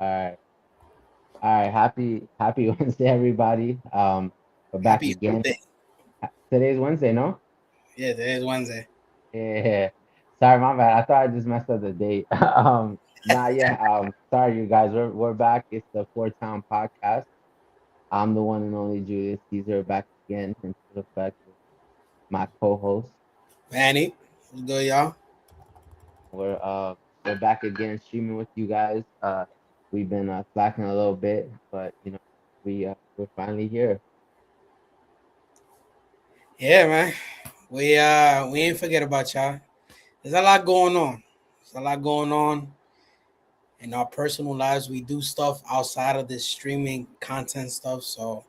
All right. All right. Happy Wednesday, everybody. We're back Happy again. Wednesday. Today's Wednesday, no? Yeah, today is Wednesday. Yeah. Sorry, my bad. I thought I just messed up the date. Not yet. Sorry, you guys. We're back. It's the Four Town Podcast. I'm the one and only Julius Caesar back again in full effect with my co-host. Manny, what's good, y'all? We're uh we're back again streaming with you guys. We've been slacking a little bit, but we're finally here. Yeah, man. We ain't forget about y'all. There's a lot going on. There's a lot going on in our personal lives. We do stuff outside of this streaming content stuff. So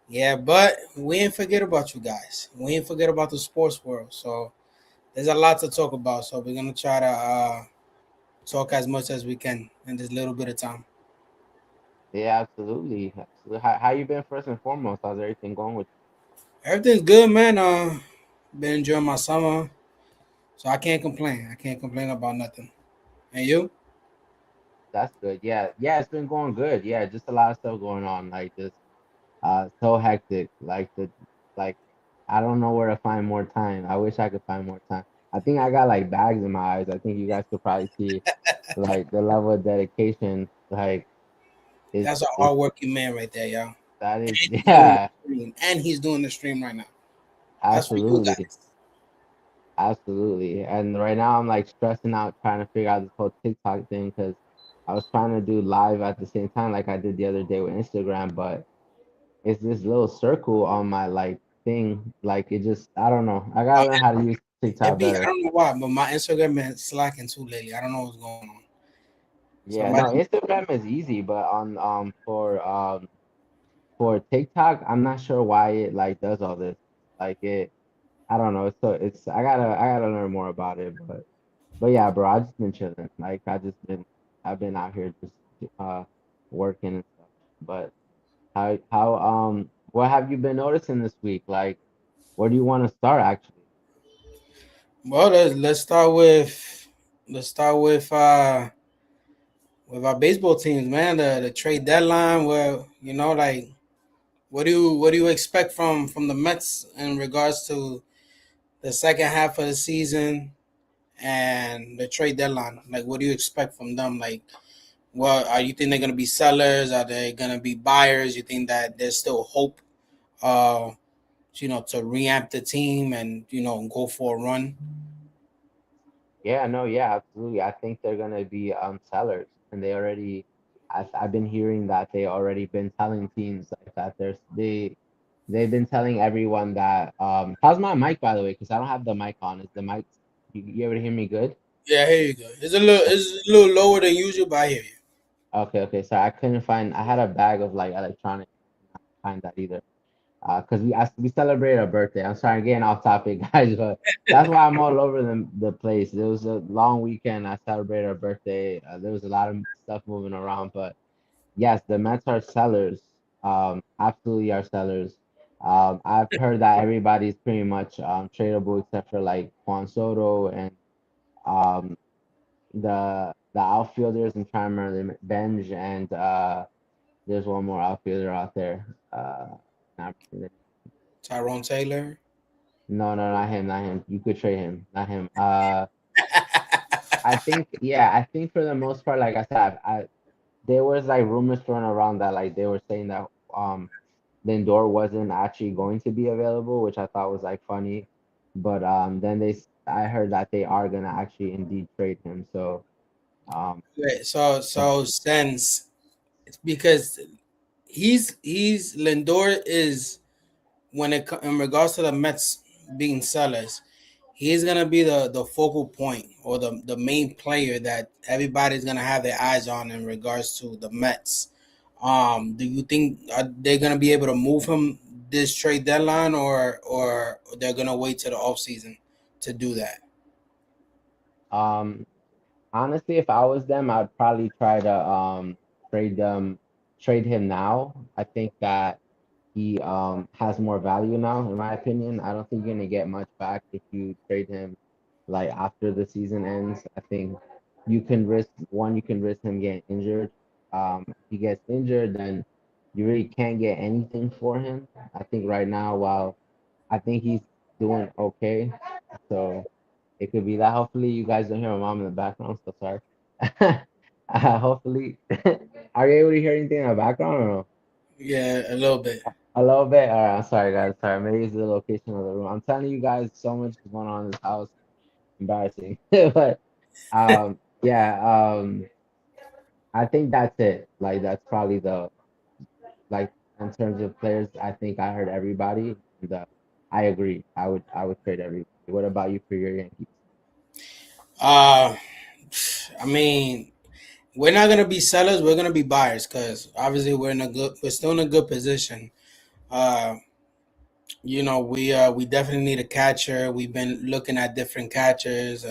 yeah, but we ain't forget about you guys. We ain't forget about the sports world. So there's a lot to talk about. So we're gonna try to talk as much as we can in this little bit of time. Yeah, absolutely. Absolutely. How you been first and foremost? How's everything going with Everything's good, man. Been enjoying my summer. So I can't complain. I can't complain about nothing. And you? That's good. Yeah, yeah, it's been going good. Yeah, just a lot of stuff going on. Like just so hectic. Like I don't know where to find more time. I wish I could find more time. I think I got like bags in my eyes. I think you guys could probably see like the level of dedication. Like That's a it's hardworking man right there, y'all. that is And he's doing the yeah, stream. And he's doing the stream right now. That's for you absolutely. guys. Absolutely. And right now I'm like stressing out trying to figure out this whole TikTok thing because I was trying to do live at the same time like I did the other day with Instagram, but it's this little circle on my like thing. Like it just I don't know. I Oh, gotta learn how to use it TikTok be, I better. don't know why, but my Instagram been slacking too lately. I don't know what's going on. Yeah, no, Somebody, Instagram is easy, but on for TikTok, I'm not sure why it like does all this. Like it I don't know. It's I gotta learn more about it, but yeah, bro, I just been chilling. Like I've been out here just uh working and stuff. But how what have you been noticing this week? Like where do you want to start actually? well, let's start with our baseball teams, man. The trade deadline. Where like what do you expect from the Mets in regards to the second half of the season and the trade deadline? Like, what do you expect from them? Like, well, are you think they're gonna be sellers? Are they gonna be buyers? You think that there's still hope, uh, to reamp the team and go for a run? Yeah, no, yeah, absolutely. I think they're gonna be sellers, and I've been hearing that they already been telling teams like that. They've been telling everyone that how's my mic by the way? Because I don't have the mic on. Is the mic you able to hear me good? Yeah, here you go. It's a little lower than usual, but I hear you. Okay, okay. So I couldn't find. I had a bag of like electronics. Not find that either. Because we celebrated a birthday. I'm sorry, getting off topic, guys, but that's why I'm all over the place. It was a long weekend. I celebrated our birthday. There was a lot of stuff moving around, but yes, the Mets are sellers. Absolutely are sellers. I've heard that everybody's pretty much tradable except for like Juan Soto and um the outfielders. I'm trying to remember them, Benj and there's one more outfielder out there. Not Tyrone Taylor. No, no, not him, not him. You could trade him, not him. I think, yeah, I think for the most part, like I said, there was like rumors thrown around that like they were saying that Lindor wasn't actually going to be available, which I thought was like funny. But then I heard that they are gonna actually indeed trade him. So Wait, so since it's because he's Lindor is in regards to the Mets being sellers, he's gonna be the focal point or the main player that everybody's gonna have their eyes on in regards to the Mets. Do you think are they gonna be able to move him this trade deadline, or they're gonna wait till the off season to do that? um, honestly, if I was them, I'd probably try to trade them trade him now. I think that he has more value now, in my opinion. I don't think you're gonna get much back if you trade him like after the season ends. I think you can risk him getting injured. If he gets injured, then you really can't get anything for him. I think right now, while I think he's doing okay, so it could be that. Hopefully, you guys don't hear my mom in the background. So sorry. Hopefully, are you able to hear anything in the background or no? Yeah, a little bit. A little bit. All right. I'm sorry, guys. Sorry. Maybe it's the location of the room. I'm telling you guys so much is going on in this house. Embarrassing. But yeah. I think that's it. Like that's probably the like in terms of players. I think I heard everybody. And, I agree. I would trade everybody. What about you for your Yankees? Uh, I mean, we're not gonna be sellers. We're gonna be buyers because obviously we're still in a good position. Uh, we definitely need a catcher. We've been looking at different catchers.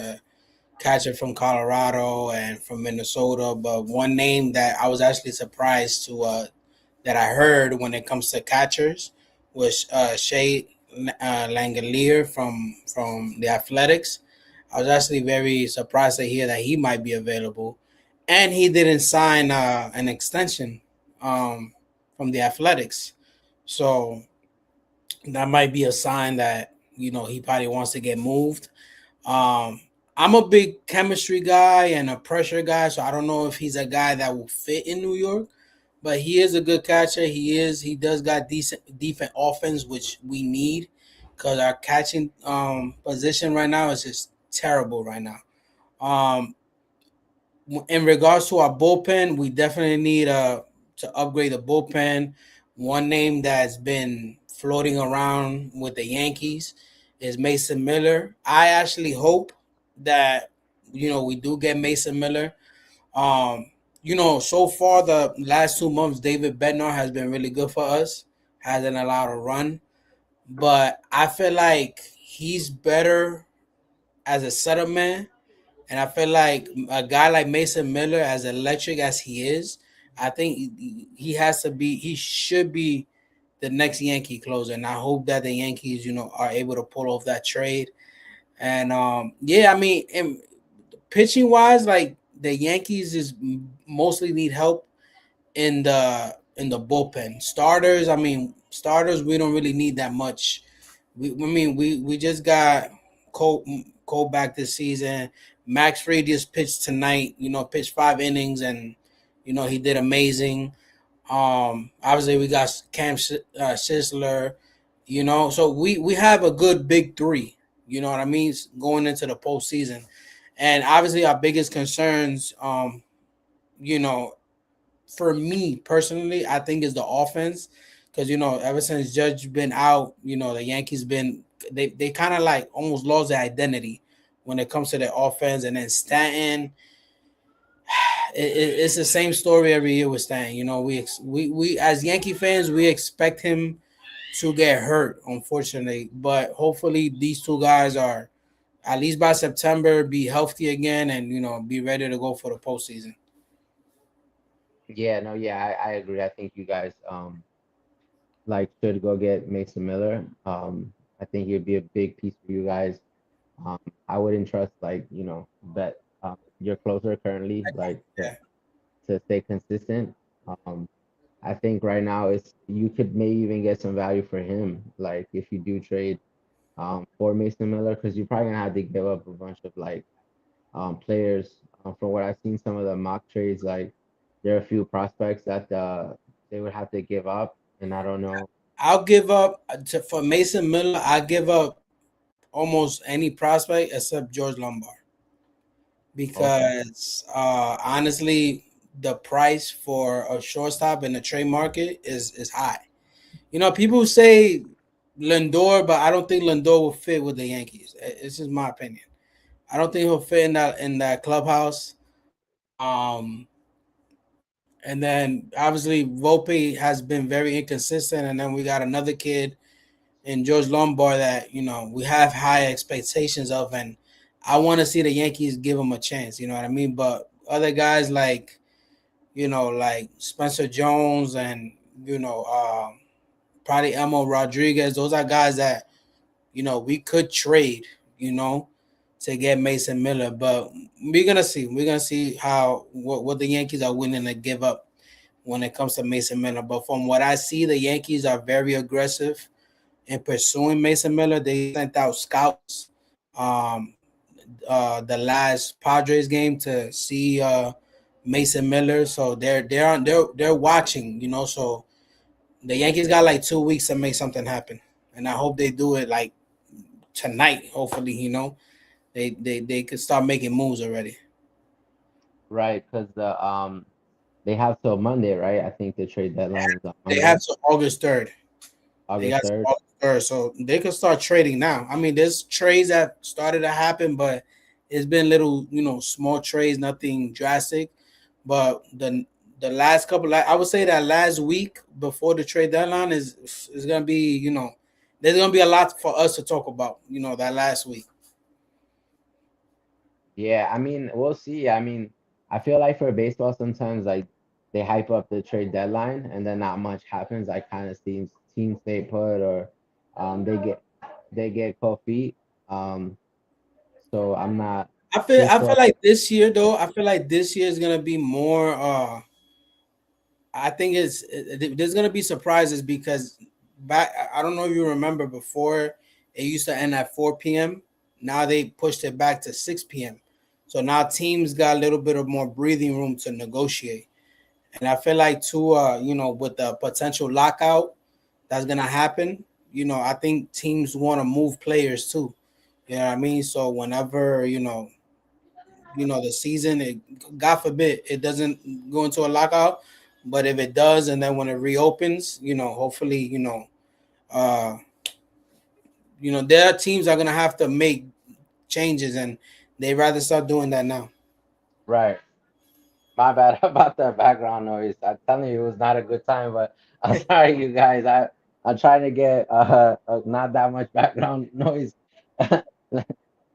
Catcher from Colorado and from Minnesota, but one name that I was actually surprised to that I heard when it comes to catchers was Shea Langelier from the Athletics. I was actually very surprised to hear that he might be available, and he didn't sign an extension um, from the Athletics, so that might be a sign that he probably wants to get moved. um, I'm a big chemistry guy and a pressure guy, so I don't know if he's a guy that will fit in New York. But he is a good catcher. He does got decent offense, which we need because our catching position right now is just terrible right now. Um, in regards to our bullpen, we definitely need to upgrade the bullpen. One name that's been floating around with the Yankees is Mason Miller. I actually hope that we do get Mason Miller. Um, so far the last 2 months, David Bednar has been really good for us. Hasn't allowed a run, but I feel like he's better as a setup man, and I feel like a guy like Mason Miller, as electric as he is, I think he should be the next Yankee closer. And I hope that the Yankees, are able to pull off that trade. And yeah, I mean, pitching wise, like the Yankees is mostly need help in the bullpen. Starters, we don't really need that much. We just got Cole Cole back this season. Max Fried just pitched tonight. Pitched 5 innings, and he did amazing. Obviously we got Cam Sisler. So we have a good big three. You know what I mean? Going into the postseason, and obviously our biggest concerns, you know, for me personally, I think is the offense, because ever since Judge been out, the Yankees been they kind of like almost lost their identity when it comes to their offense, and then Stanton, it's the same story every year with Stanton. We as Yankee fans, we expect him to get hurt, unfortunately, but hopefully these two guys are at least by September be healthy again and be ready to go for the postseason. Yeah, no, yeah, I agree. I think you guys like should go get Mason Miller. I think it'd be a big piece for you guys. Um, I wouldn't trust like bet your closer currently like Yeah. to stay consistent. Um, I think right now it's you could maybe even get some value for him. Like if you do trade for Mason Miller, because you're probably gonna have to give up a bunch of like players. From what I've seen, some of the mock trades, like there are a few prospects that they would have to give up, and I don't know. I'll give up for Mason Miller. I give up almost any prospect except George Lombard, Okay. because honestly, the price for a shortstop in the trade market is high. People say Lindor, but I don't think Lindor will fit with the Yankees. It's just my opinion. I don't think he'll fit in that clubhouse. Um, and then obviously Volpe has been very inconsistent, and then we got another kid in George Lombard that we have high expectations of, and I want to see the Yankees give him a chance. You know what I mean? But other guys like Spencer Jones and probably Elmo Rodriguez, those are guys that we could trade. You know, to get Mason Miller, but we're gonna see. We're gonna see what the Yankees are willing to give up when it comes to Mason Miller. But from what I see, the Yankees are very aggressive in pursuing Mason Miller. They sent out scouts the last Padres game to see Mason Miller. So they're watching, So the Yankees got like 2 weeks to make something happen, and I hope they do it like tonight. Hopefully, they could start making moves already. Right, because they have till Monday, right? I think the trade deadline is on They have Monday, to August 3rd. They August got to 3rd. August 3rd, so they can start trading now. I mean, there's trades that started to happen, but it's been little, small trades, nothing drastic. But the last couple, like I would say that last week before the trade deadline is gonna be, there's gonna be a lot for us to talk about. That last week. Yeah, I mean, we'll see. I mean, I feel like for baseball, sometimes like they hype up the trade deadline and then not much happens. Like kind of teams stay put or they get cold feet. Um, so I'm not I too feel sure. like this year though. I feel like this year is gonna be more. I think there's gonna be surprises because back. I don't know if you remember before it used to end at 4 p.m. Now they pushed it back to 6 p.m. So now teams got a little bit of more breathing room to negotiate. And I feel like too, with the potential lockout that's gonna happen, I think teams want to move players too. You know what I mean? So whenever the season, God forbid, it doesn't go into a lockout, but if it does, and then when it reopens, hopefully, uh, there are teams that are gonna have to make changes, and they rather start doing that now. Right. My bad about that background noise. I'm telling you, it was not a good time, but I'm sorry, you guys. I'm trying to get not that much background noise.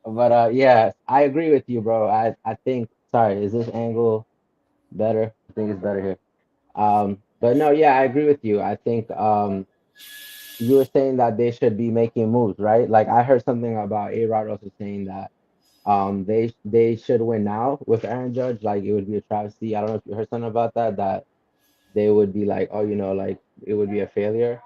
But yeah, I agree with you, bro. I think. Sorry, is this angle better? I think it's better here. But no, yeah, I agree with you. I think you were saying that they should be making moves, right? Like I heard something about A-Rod also saying that they should win now with Aaron Judge. Like it would be a travesty. I don't know if you heard something about that. That they would be like, oh, like it would be a failure.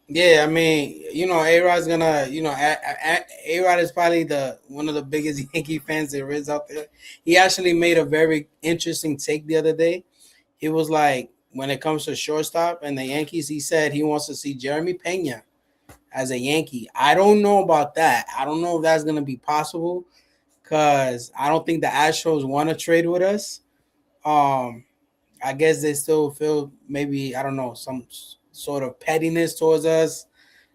Yeah, I mean, A Rod's gonna, A Rod is probably the one of the biggest Yankee fans there is out there. He actually made a very interesting take the other day. He was like, when it comes to shortstop and the Yankees, he said he wants to see Jeremy Pena as a Yankee. I don't know about that. I don't know if that's gonna be possible because I don't think the Astros want to trade with us. Um, I guess they still feel maybe I don't know some sort of pettiness towards us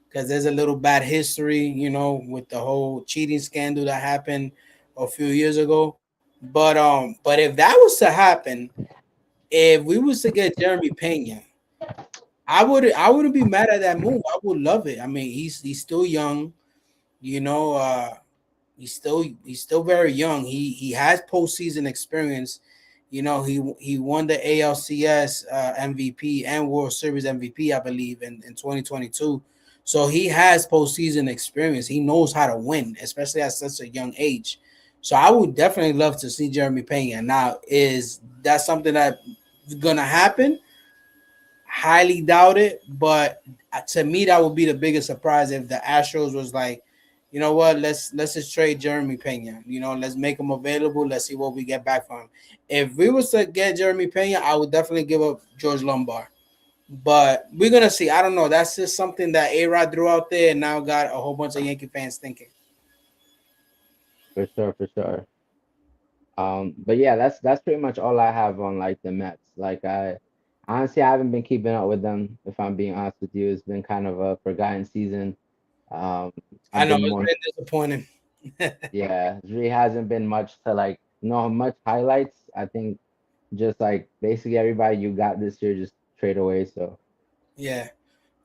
because there's a little bad history, with the whole cheating scandal that happened a few years ago. But if that was to happen, if we was to get Jeremy Pena, I wouldn't be mad at that move. I would love it. I mean, he's still young, you know. He's still very young. He has postseason experience. He won the ALCS MVP and World Series MVP, I believe, in 2022. So he has postseason experience. He knows how to win, especially at such a young age. So I would definitely love to see Jeremy Pena. Now, is that something that's gonna happen? Highly doubt it, but to me, that would be the biggest surprise if the Astros was like, you know what, let's just trade Jeremy Pena. Let's make him available. Let's see what we get back from him. If we was to get Jeremy Pena, I would definitely give up George Lombard. But we're gonna see. I don't know. That's just something that A Rod threw out there, and now got a whole bunch of Yankee fans thinking. For sure, for sure. But yeah, that's pretty much all I have on like the Mets. Like I honestly I haven't been keeping up with them, if I'm being honest with you. It's been kind of a forgotten season. Um, I I've know been it's more, been disappointing. yeah, it really hasn't been much to like no much highlights. I think just like basically everybody you got this year just trade away. So Yeah,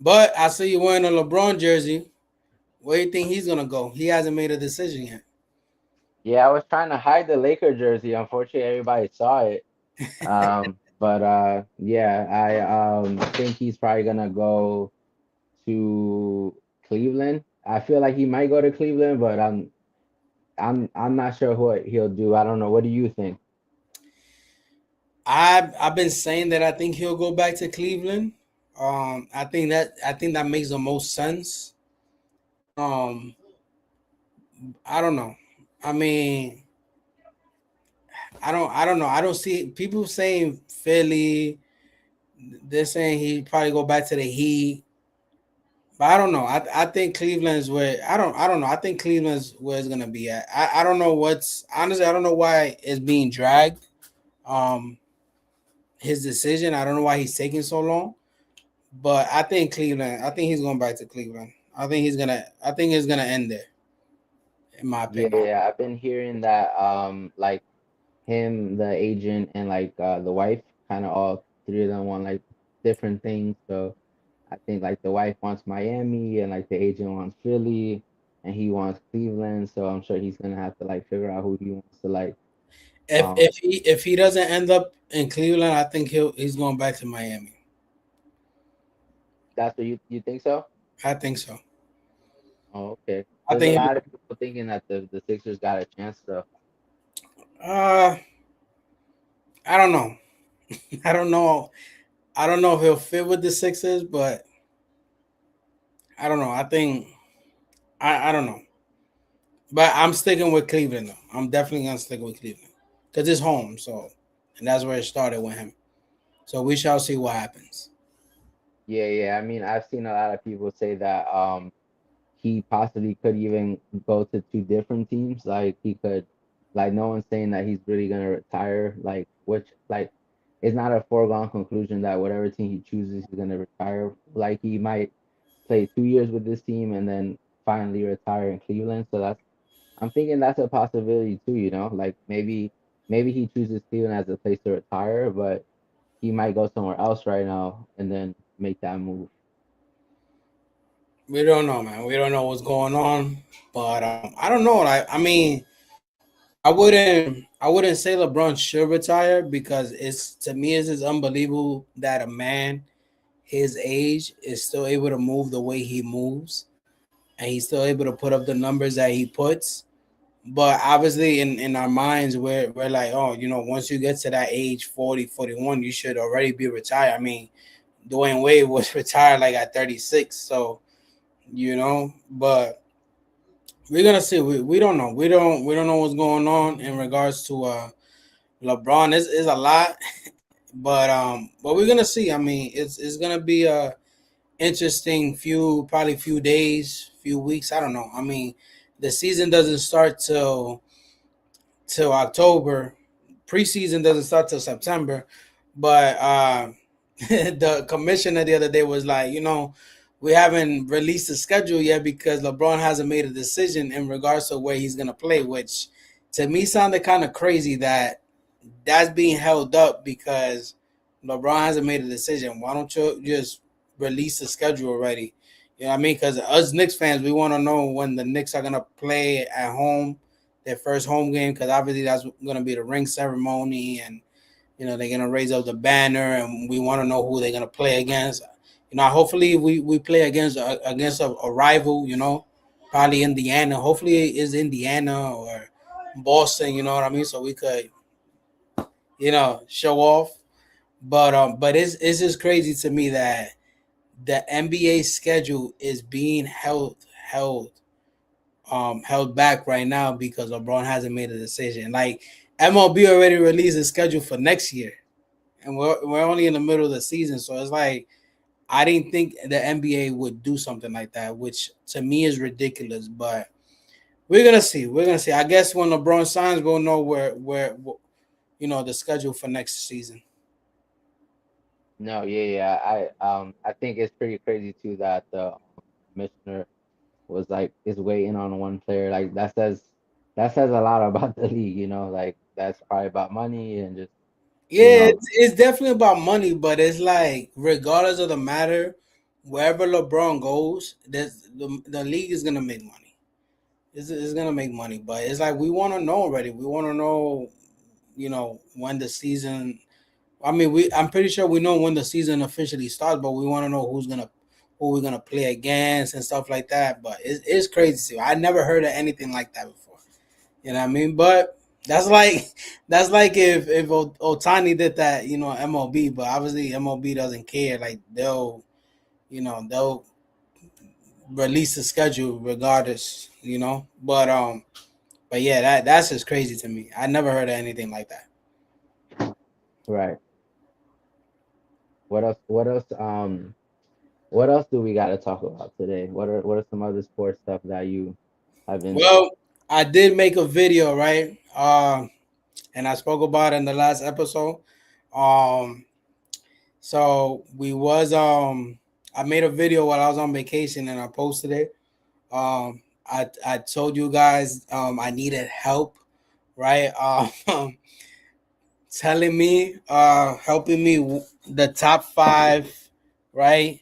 but I see you wearing a LeBron jersey. Where do you think he's gonna go? He hasn't made a decision yet. yeah, I was trying to hide the Laker jersey. Unfortunately, everybody saw it. But yeah, I think he's probably gonna go to Cleveland. I feel like he might go to Cleveland, but I'm not sure what he'll do. I don't know. What do you think? I've been saying that I think he'll go back to Cleveland. I think that makes the most sense. Um, I don't know. I mean, I don't know. I don't see people saying Philly. They're saying he probably go back to the Heat. But I don't know. I think Cleveland's where I don't know. I think Cleveland's where it's gonna be at. I don't know what's honestly I don't know why it's being dragged. Um his decision. I don't know why he's taking so long. But I think Cleveland. I think he's going back to Cleveland. I think it's gonna end there, in my Yeah, opinion. yeah, I've been hearing that like him, the agent, and like the wife, kind of all three of them want like different things. So I think like the wife wants Miami, and like the agent wants Philly, and he wants Cleveland. So I'm sure he's gonna have to like figure out who he wants to like. If Um, if he if he doesn't end up in Cleveland, I think he's going back to Miami. that's what you think so? I think so. Oh, okay. I There's a think. lot of people thinking that the Sixers got a chance though. Uh, I don't know. I don't know. I don't know if he'll fit with the Sixers, but I don't know. I don't know. But I'm sticking with Cleveland though. I'm definitely gonna stick with Cleveland because it's home. So, and that's where it started with him. So we shall see what happens. Yeah, yeah. I mean, I've seen a lot of people say that he possibly could even go to two different teams. Like he could, like no one's saying that he's really gonna retire. Like which like it's not a foregone conclusion that whatever team he chooses he's gonna retire. Like he might play 2 years with this team and then finally retire in Cleveland. So that's I'm thinking that's a possibility too. Like maybe he chooses Cleveland as a place to retire, but he might go somewhere else right now and then make that move. We don't know, man. We don't know what's going on, but I don't know. I mean, I wouldn't say LeBron should retire because it's to me it's unbelievable that a man his age is still able to move the way he moves and he's still able to put up the numbers that he puts. But obviously in our minds we're like, oh, once you get to that age 40, 41, you should already be retired. I mean, Dwayne Wade was retired like at 36, so but we're gonna see. We don't know. We don't know what's going on in regards to LeBron. Is a lot, but we're gonna see. I mean, it's gonna be a interesting probably few days, few weeks. I don't know. I mean, the season doesn't start till October. Preseason doesn't start till September, but the commissioner the other day was like, we haven't released the schedule yet because LeBron hasn't made a decision in regards to where he's gonna play, which to me sounded kind of crazy that that's being held up because LeBron hasn't made a decision. Why don't you just release the schedule already? You know what I mean? Because us Knicks fans, we want to know when the Knicks are gonna play at home, their first home game, because obviously that's gonna be the ring ceremony, and they're gonna raise up the banner, and we want to know who they're gonna play against. Hopefully we play against a rival. Probably Indiana. Hopefully it's Indiana or Boston. You know what I mean? So we could show off. But it's just crazy to me that the NBA schedule is being held back right now because LeBron hasn't made a decision. Like MLB already released a schedule for next year, and we're only in the middle of the season, so it's like I didn't think the NBA would do something like that, which to me is ridiculous. But we're gonna see. We're gonna see. I guess when LeBron signs, we'll know where the schedule for next season. No, yeah, yeah. I think it's pretty crazy too that the commissioner was like is waiting on one player. Like that says a lot about the league. Like that's probably about money and just you Yeah, know, it's definitely about money, but it's like regardless of the matter, wherever LeBron goes, the league is gonna make money. It's gonna make money, but it's like we want to know already. We want to know, when the season. I mean, I'm pretty sure we know when the season officially starts, but we want to know who we're gonna play against and stuff like that. But it's crazy. I never heard of anything like that before. You know what I mean? But That's like that's like if Otani did that, MLB, but obviously MLB doesn't care. Like they'll release the schedule regardless. But yeah, that's just crazy to me. I never heard of anything like that. Right. What else? What else? What else do we got to talk about today? What are some other sports stuff that you have into? Well, I did make a video, right? And I spoke about it in the last episode. Um, so we was I made a video while I was on vacation and I posted it. I told you guys I needed help, right? Telling me, helping me the top five, right?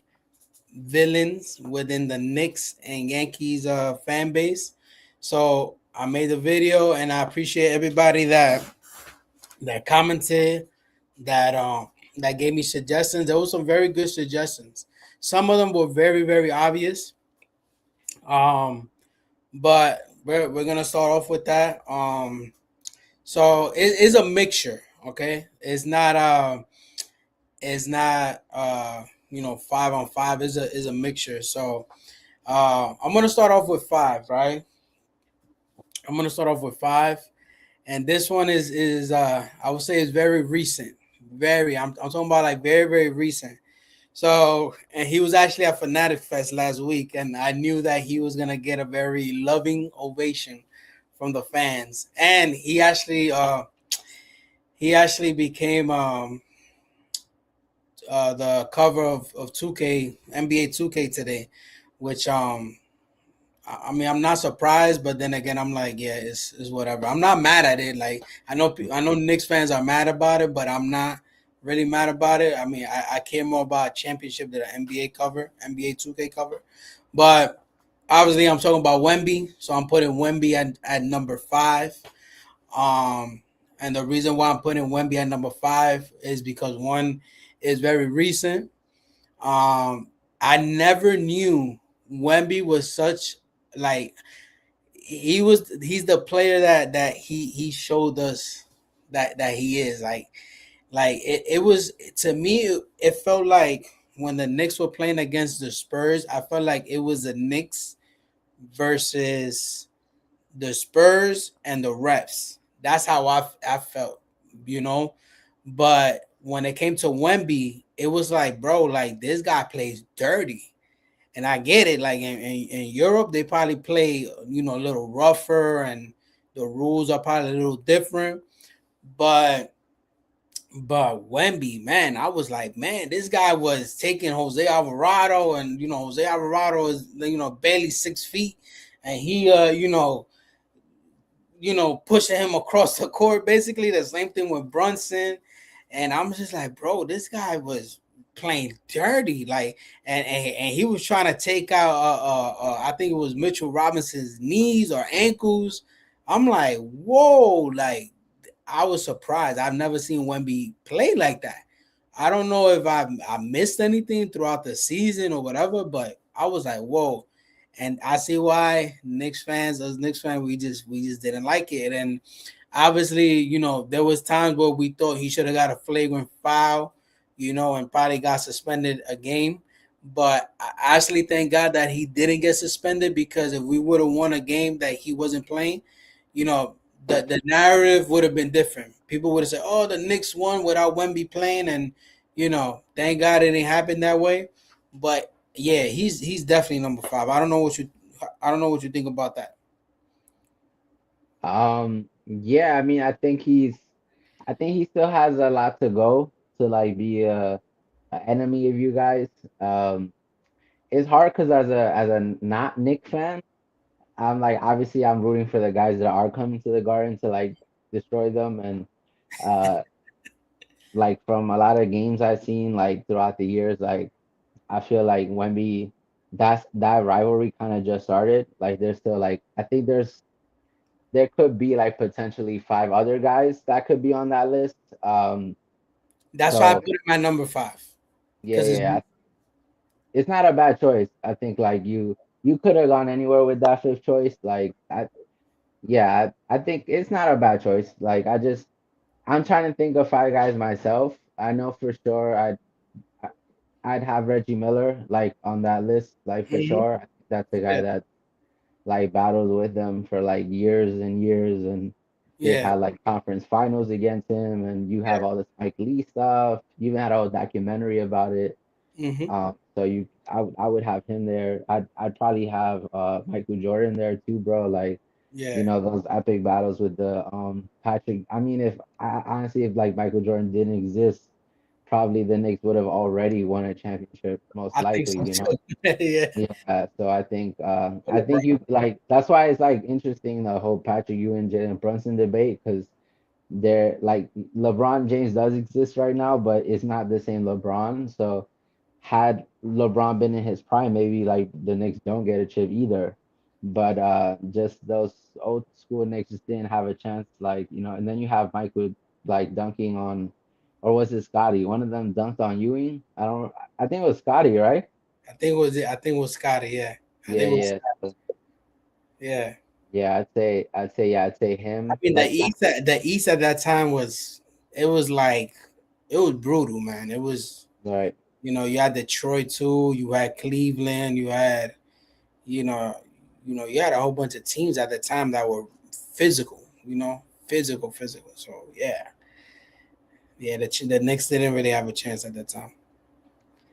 Villains within the Knicks and Yankees fan base. So I made the video, and I appreciate everybody that commented, that gave me suggestions. There were some very good suggestions. Some of them were very very obvious. Um, but we're gonna start off with that. So it is a mixture. Okay, it's not 5 on 5. Is a mixture. So I'm gonna start off with five, right? I'm gonna start off with five, and this one is I would say is very recent. Very, I'm talking about like very very recent. So, and he was actually at Fanatic Fest last week, and I knew that he was gonna get a very loving ovation from the fans, and he actually became the cover of 2K NBA 2K today, which I mean, I'm not surprised, but then again, I'm like, yeah, it's whatever. I'm not mad at it. Like I know Knicks fans are mad about it, but I'm not really mad about it. I mean, I care more about championship than an NBA cover, NBA 2K cover. But obviously, I'm talking about Wemby, so I'm putting Wemby at number five. Um, and the reason why I'm putting Wemby at number five is because one is very recent. Um, I never knew Wemby was such like he's the player that he showed us that he is like it was to me it felt like when the Knicks were playing against the Spurs, I felt like it was the Knicks versus the Spurs and the refs. That's how I felt, you know. But when it came to Wemby, it was like, bro, like this guy plays dirty. And I get it. Like in Europe, they probably play, a little rougher, and the rules are probably a little different. But Wemby, man, I was like, man, this guy was taking Jose Alvarado, and Jose Alvarado is barely 6 feet, and he pushing him across the court. Basically, the same thing with Brunson. And I'm just like, bro, this guy was playing dirty. Like, and he was trying to take out, I think it was Mitchell Robinson's knees or ankles. I'm like, whoa, like, I was surprised. I've never seen Wemby play like that. I don't know if I missed anything throughout the season or whatever, but I was like, whoa. And I see why Knicks fans, we just didn't like it. And obviously, there was times where we thought he should have got a flagrant foul, and probably got suspended a game. But I actually thank God that he didn't get suspended, because if we would have won a game that he wasn't playing, you know, the narrative would have been different. People would have said, "Oh, the Knicks won without Wemby playing," and thank God it didn't happen that way. But yeah, he's definitely number five. I don't know what you think about that. Yeah, I mean, I think he still has a lot to go to like be a enemy of you guys. Um, it's hard because as a not Nick fan, I'm like obviously I'm rooting for the guys that are coming to the Garden to like destroy them, and uh like from a lot of games I've seen like throughout the years, like I feel like Wemby, that rivalry kind of just started. Like there's still like I think there could be like potentially five other guys that could be on that list. That's why I So put him at number five, yeah, because yeah, it's not a bad choice. I think like you could have gone anywhere with that fifth choice. Like Yeah, I think it's not a bad choice. Like I'm trying to think of five guys myself. I know for sure I'd have Reggie Miller like on that list, like for Hmm. sure. I think that's the guy Yeah, that like battled with them for like years and years, and they've yeah, had like conference finals against him, and you have all this Mike Lee stuff. You even had a whole documentary about it. yeah. Hmm. So I would have him there. I'd probably have Michael Jordan there too, bro. Like, Yeah, those epic battles with the Patrick. I mean, if I honestly, if like Michael Jordan didn't exist, probably the Knicks would have already won a championship, most I think likely, so too. Yeah, Yeah, so I think LeBron. you like that's why it's like interesting the whole Patrick Ewing Jalen Brunson debate because they're like LeBron James does exist right now, but it's not the same LeBron. So had LeBron been in his prime, maybe like the Knicks don't get a chip either. But just those old school Knicks just didn't have a chance, like, and then you have Michael like dunking on, or was it Scotty? One of them dunked on Ewing. I think it was Scotty, right? I think it was Scotty. Yeah, I Yeah, think it was. yeah. So, Yeah, yeah, I'd say I him. mean Like, The East at that time was it was like it was brutal, man. It was right. you had Detroit too. You had Cleveland. You had you know you had a whole bunch of teams at the time that were physical. Physical. So yeah, yeah. The Knicks didn't really have a chance at that time.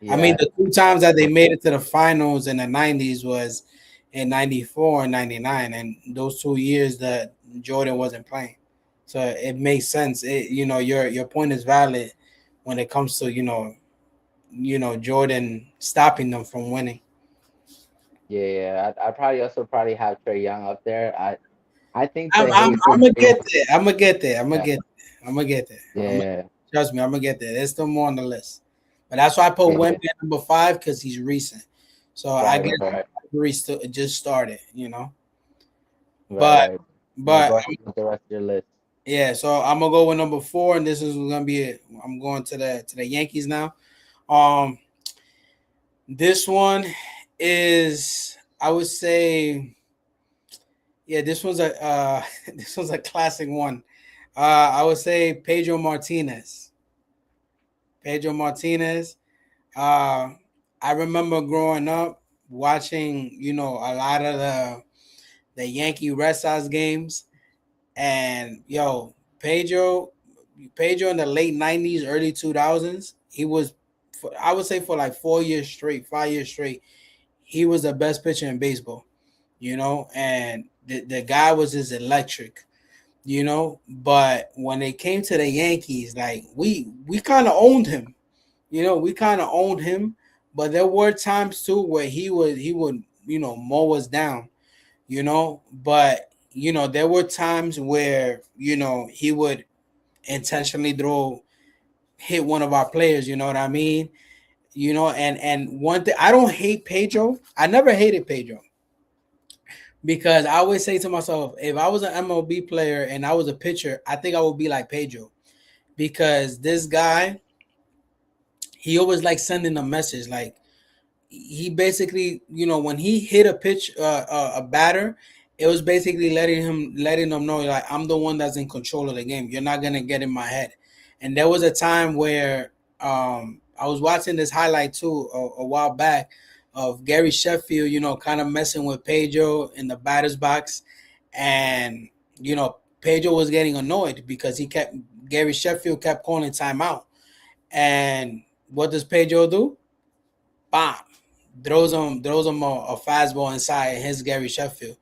I mean, Yeah, the two times that they made it to the finals in the '90s was in '94 and '99, and those 2 years that Jordan wasn't playing. So it makes sense. Your point is valid when it comes to Jordan stopping them from winning. yeah. I'd probably also probably have Trey Young up there. I think I'm the I'm hate for I'm gonna Trey, get there. I'm gonna get there. I'm gonna yeah, get there. I'm gonna get there. yeah, Trust me. I'm gonna get there. There's still more on the list, but that's why I put yeah, Wemby at number 5 because he's recent. So I right, guess right, it just started. right, But right. Now but go ahead with the rest of your list. yeah, so I'm gonna go with number 4, and this is gonna be it. I'm going to the Yankees now. Um, this one is I would say yeah, this one's a this one's a classic one. I would say Pedro Martinez. Pedro Martinez. Uh, I remember growing up watching a lot of the Yankee Red Sox games. And Pedro in the late '90s, early 2000s, he was, I would say, for like 4 years straight, 5 years straight, he was the best pitcher in baseball. And the guy was just electric. But when it came to the Yankees, like we kind of owned him. We kind of owned him, but there were times too where he would mow us down. But there were times where he would intentionally throw hit one of our players. You know what I mean? And one thing, I don't hate Pedro. I never hated Pedro because I always say to myself, if I was an MLB player and I was a pitcher, I think I would be like Pedro because this guy, he always like sending a message. Like he basically, when he hit a pitch, a batter, it was basically letting them know like I'm the one that's in control of the game. You're not gonna get in my head. And there was a time where I was watching this highlight too a while back of Gary Sheffield, kind of messing with Pedro in the batter's box, and Pedro was getting annoyed because Gary Sheffield kept calling timeout. And what does Pedro do? Bam, throws him a fastball inside his Gary Sheffield,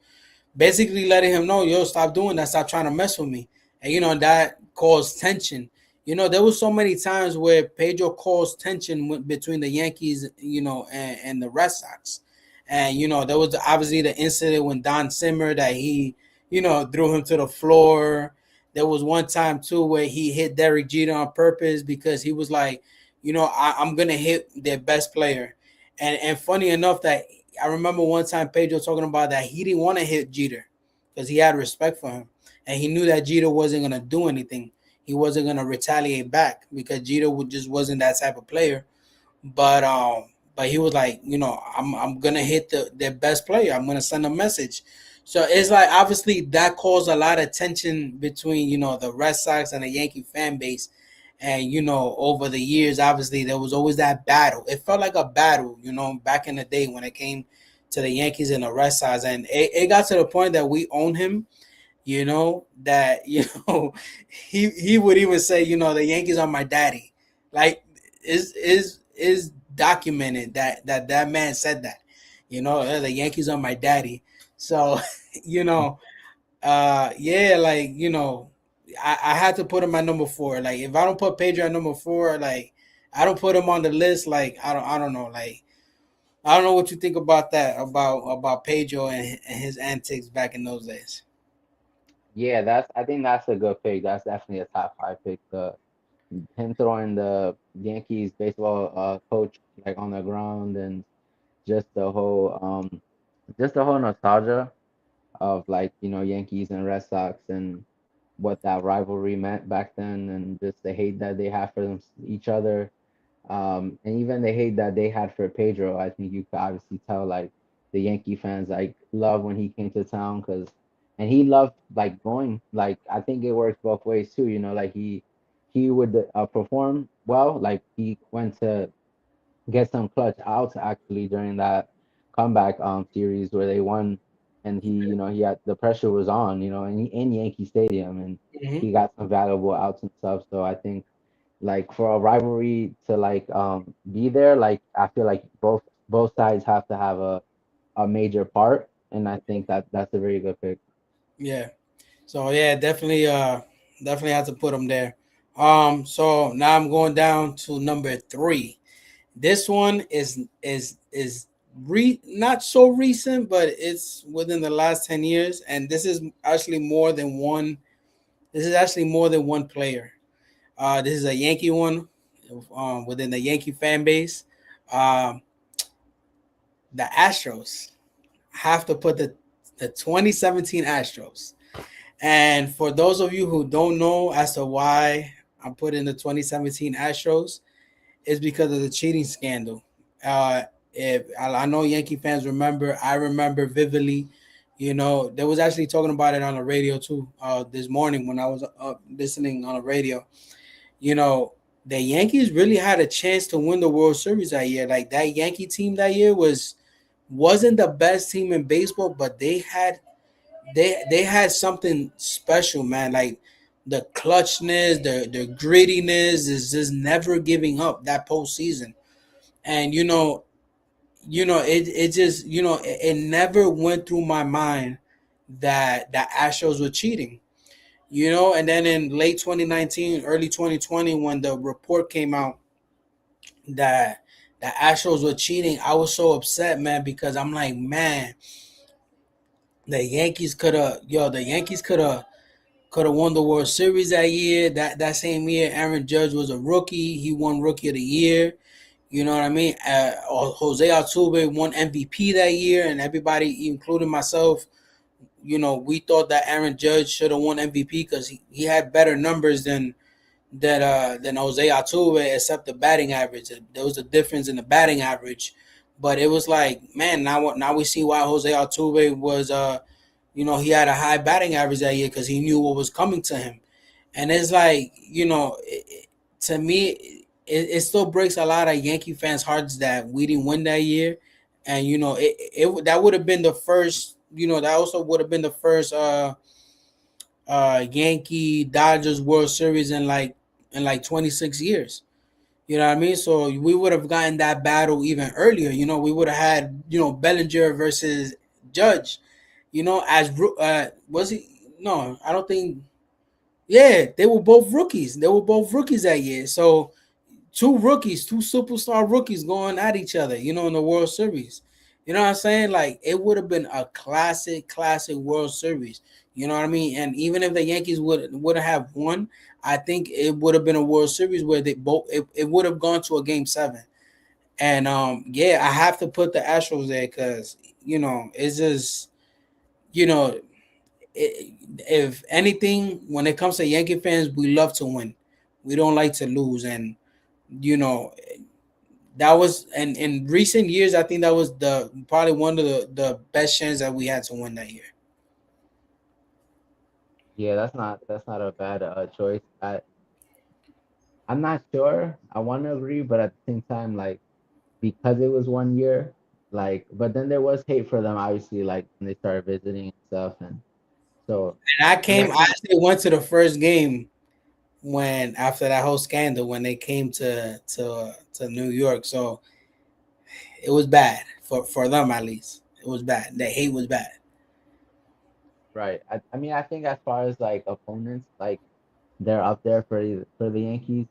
basically letting him know, yo, stop doing that, stop trying to mess with me, and that caused tension. There was so many times where Pedro caused tension between the Yankees, and the Red Sox, and there was obviously the incident when Don Zimmer that he, threw him to the floor. There was one time too where he hit Derek Jeter on purpose because he was like, I'm gonna hit their best player, and funny enough that I remember one time Pedro talking about that he didn't want to hit Jeter because he had respect for him, and he knew that Jeter wasn't gonna do anything. He wasn't gonna retaliate back because Jeter just wasn't that type of player. But he was like, I'm gonna hit their best player. I'm gonna send a message. So it's like obviously that caused a lot of tension between the Red Sox and the Yankee fan base, and over the years, obviously there was always that battle. It felt like a battle, back in the day when it came to the Yankees and the Red Sox, and it got to the point that we own him. That he would even say, the Yankees are my daddy. Like is documented that man said that. The Yankees are my daddy. So, you know, yeah, like I had to put him at number four. Like if I don't put Pedro at number four, like I don't put him on the list. Like I don't know. Like I don't know what you think about that about Pedro and his antics back in those days. Yeah, I think that's a good pick. That's definitely a top five pick. Him throwing the Yankees baseball coach like on the ground, and just the whole nostalgia of like Yankees and Red Sox, and what that rivalry meant back then, and just the hate that they have for each other, and even the hate that they had for Pedro. I think you could obviously tell like the Yankee fans like love when he came to town, because and he loved like going, like I think it works both ways too. Like he would perform well. Like he went to get some clutch outs actually during that comeback series where they won, and he had the pressure was on, in Yankee Stadium, and Hmm. he got some valuable outs and stuff. So I think like for a rivalry to like be there, like I feel like both sides have to have a major part, and I think that that's a very good pick. Yeah. So yeah, definitely have to put him there. So now I'm going down to number three. This one is not so recent, but it's within the last 10 years, and this is actually more than one. This is actually more than one player. This is a Yankee one, within the Yankee fan base. Um, the Astros have to put the 2017 Astros. And for those of you who don't know as to why I'm putting the 2017 Astros, is because of the cheating scandal. Uh, if I know Yankee fans remember, I remember vividly. They was actually talking about it on the radio too. This morning when I was listening on the radio, you know, the Yankees really had a chance to win the World Series that year. Like that Yankee team that year wasn't the best team in baseball, but they had something special, man. Like the clutchness, the grittiness is just never giving up that postseason. And it just it never went through my mind that the Astros were cheating. And then in late 2019, early 2020, when the report came out that the Astros were cheating, I was so upset, man, because I'm like, man, the Yankees could have won the World Series that year. That same year, Aaron Judge was a rookie. He won Rookie of the Year. You know what I mean? Jose Altuve won MVP that year, and everybody, including myself, we thought that Aaron Judge should have won MVP because he had better numbers than Jose Altuve, except the batting average. There was a difference in the batting average, but it was like, man, now we see why Jose Altuve was he had a high batting average that year because he knew what was coming to him. And it's like, to me, it still breaks a lot of Yankee fans' hearts that we didn't win that year. And, that would have been the first, that also would have been the first Yankee Dodgers World Series in like 26 years. You know what I mean? So we would have gotten that battle even earlier. We would have had, Bellinger versus Judge. Was he? No, I don't think. Yeah, they were both rookies. They were both rookies that year. So two rookies, two superstar rookies going at each other, in the World Series. You know what I'm saying? Like it would have been a classic World Series. You know what I mean? And even if the Yankees would have won, I think it would have been a World Series where it would have gone to a game seven. And yeah, I have to put the Astros there because it's just you know if anything, when it comes to Yankee fans, we love to win. We don't like to lose, and you know that was and in recent years, I think that was the probably one of the best chance that we had to win that year. Yeah, that's not a bad choice. I'm not sure. I want to agree, but at the same time, like because it was 1 year, like, but then there was hate for them, obviously, like when they started visiting and stuff, and so, And and I I think actually went to the first game when after that whole scandal when they came to New York. So it was bad for them at least. It was bad. The hate was bad. right. I mean, I think as far as like opponents, like they're up there for the Yankees.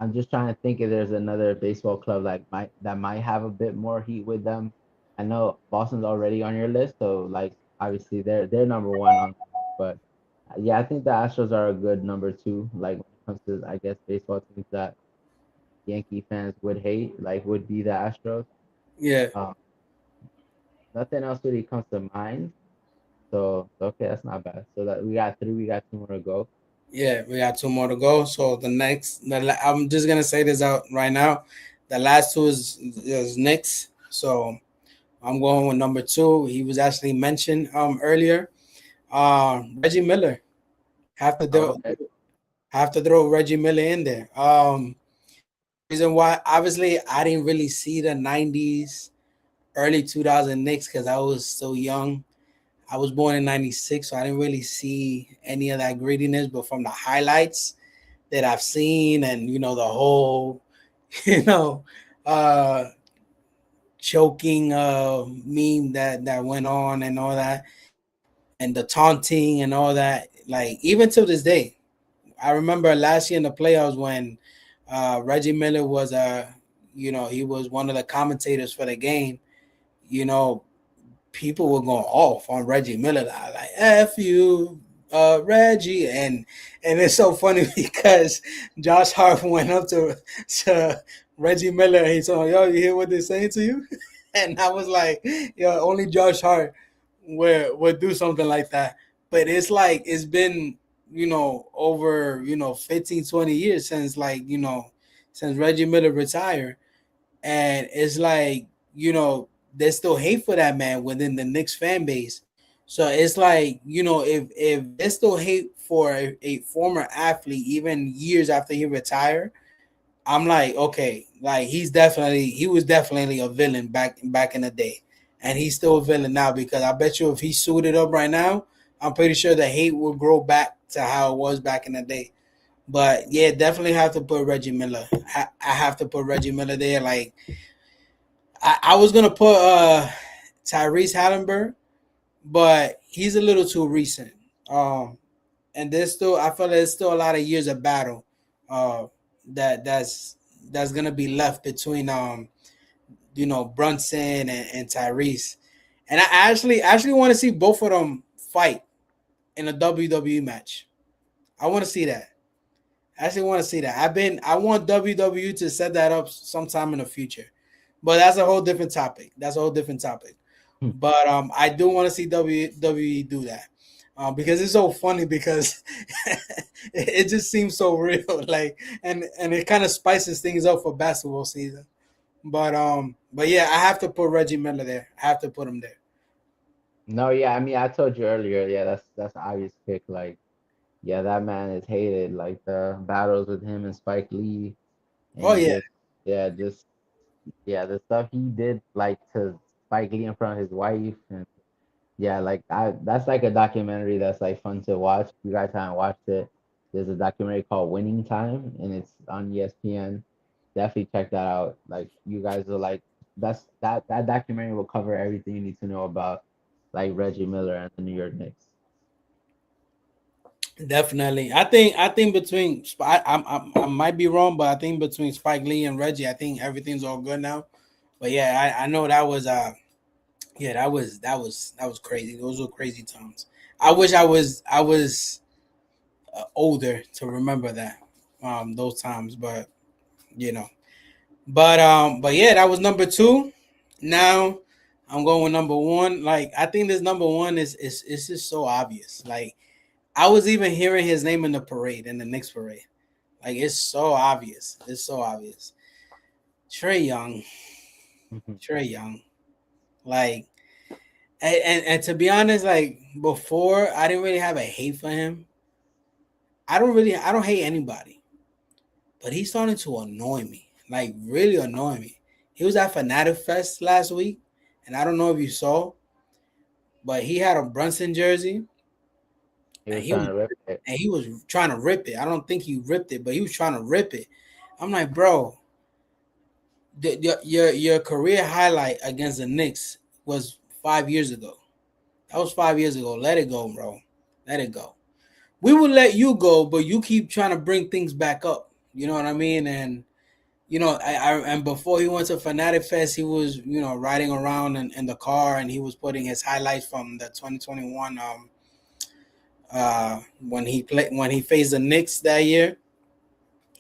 I'm just trying to think if there's another baseball club like might have a bit more heat with them. I know Boston's already on your list, so like obviously they're number one on the list, but yeah, I think the Astros are a good number two. Like when it comes to I guess baseball teams that Yankee fans would hate, like would be the Astros. Yeah, Um, Nothing else really comes to mind. So okay, that's not bad. So that we got three, we got two more to go. yeah. We got two more to go. So I'm just gonna say this out right now. The last two is Knicks. So I'm going with number two. He was actually mentioned earlier. Reggie Miller. Have to Oh, do okay. have to throw Reggie Miller in there. Reason why obviously I didn't really see the '90s, early 2000 Knicks because I was so young. I was born in '96, so I didn't really see any of that grittiness. But from the highlights that I've seen, and the whole, you know, uh, choking meme that went on and all that, and the taunting and all that, like even to this day, I remember last year in the playoffs when Reggie Miller was he was one of the commentators for the game. You know, people were going off on Reggie Miller, like "F you, Reggie," and it's so funny because Josh Hart went up to Reggie Miller. He told him, "Yo, you hear what they're saying to you?" And I was like, "Yo, only Josh Hart would do something like that." But it's like it's been over 15, 20 years since since Reggie Miller retired, and it's like there's still hate for that man within the Knicks fan base. So it's like if there's still hate for a former athlete even years after he retired, I'm like, okay, like he was definitely a villain back in the day, and he's still a villain now because I bet you if he suited up right now, I'm pretty sure the hate will grow back to how it was back in the day. But yeah, definitely have to put Reggie Miller. I have to put Reggie Miller there. Like I was gonna put Tyrese Halliburton, but he's a little too recent. And there's still I feel like there's still a lot of years of battle uh, that's gonna be left between Brunson and Tyrese. And I actually want to see both of them fight in a WWE match. I want to see that. I actually want to see that. I want WWE to set that up sometime in the future. But that's a whole different topic. That's a whole different topic. But I do want to see WWE do that. Because it's so funny because it just seems so real, like, and it kind of spices things up for basketball season. But yeah, I have to put Reggie Miller there. I have to put him there. No, yeah, I mean, I told you earlier, yeah, that's an obvious pick. Like, yeah, that man is hated. Like the battles with him and Spike Lee, Oh and yeah, just yeah, the stuff he did like to Spike Lee in front of his wife, and yeah, like I that's like a documentary that's like fun to watch. If you guys haven't watched it, there's a documentary called Winning Time, and it's on ESPN. Definitely check that out. Like you guys will like that documentary will cover everything you need to know about like Reggie Miller and the New York Knicks. definitely. I think between I might be wrong, but I think between Spike Lee and Reggie, I think everything's all good now. But yeah, I know that was yeah, that was crazy. Those were crazy times. I wish I was older to remember that those times, but you know. But yeah, that was number two. Now I'm going with number one. Like I think this number one is just so obvious. Like I was even hearing his name in the parade, in the Knicks parade. Like it's so obvious. It's so obvious. Trey Young. Mhm. Trey Young. Like And to be honest, like before, I didn't really have a hate for him. I don't hate anybody, but he's starting to annoy me, like really annoy me. He was at Fanatic Fest last week, and I don't know if you saw, but he had a Brunson jersey, He and was trying to rip it. he was trying to rip it. I don't think he ripped it, but he was trying to rip it. I'm like, bro, your career highlight against the Knicks was 5 years ago. That was 5 years ago. Let it go, bro. Let it go. We will let you go, but you keep trying to bring things back up. You know what I mean? And and before he went to Fanatic Fest, he was riding around in the car, and he was putting his highlights from the 2021 when he faced the Knicks that year.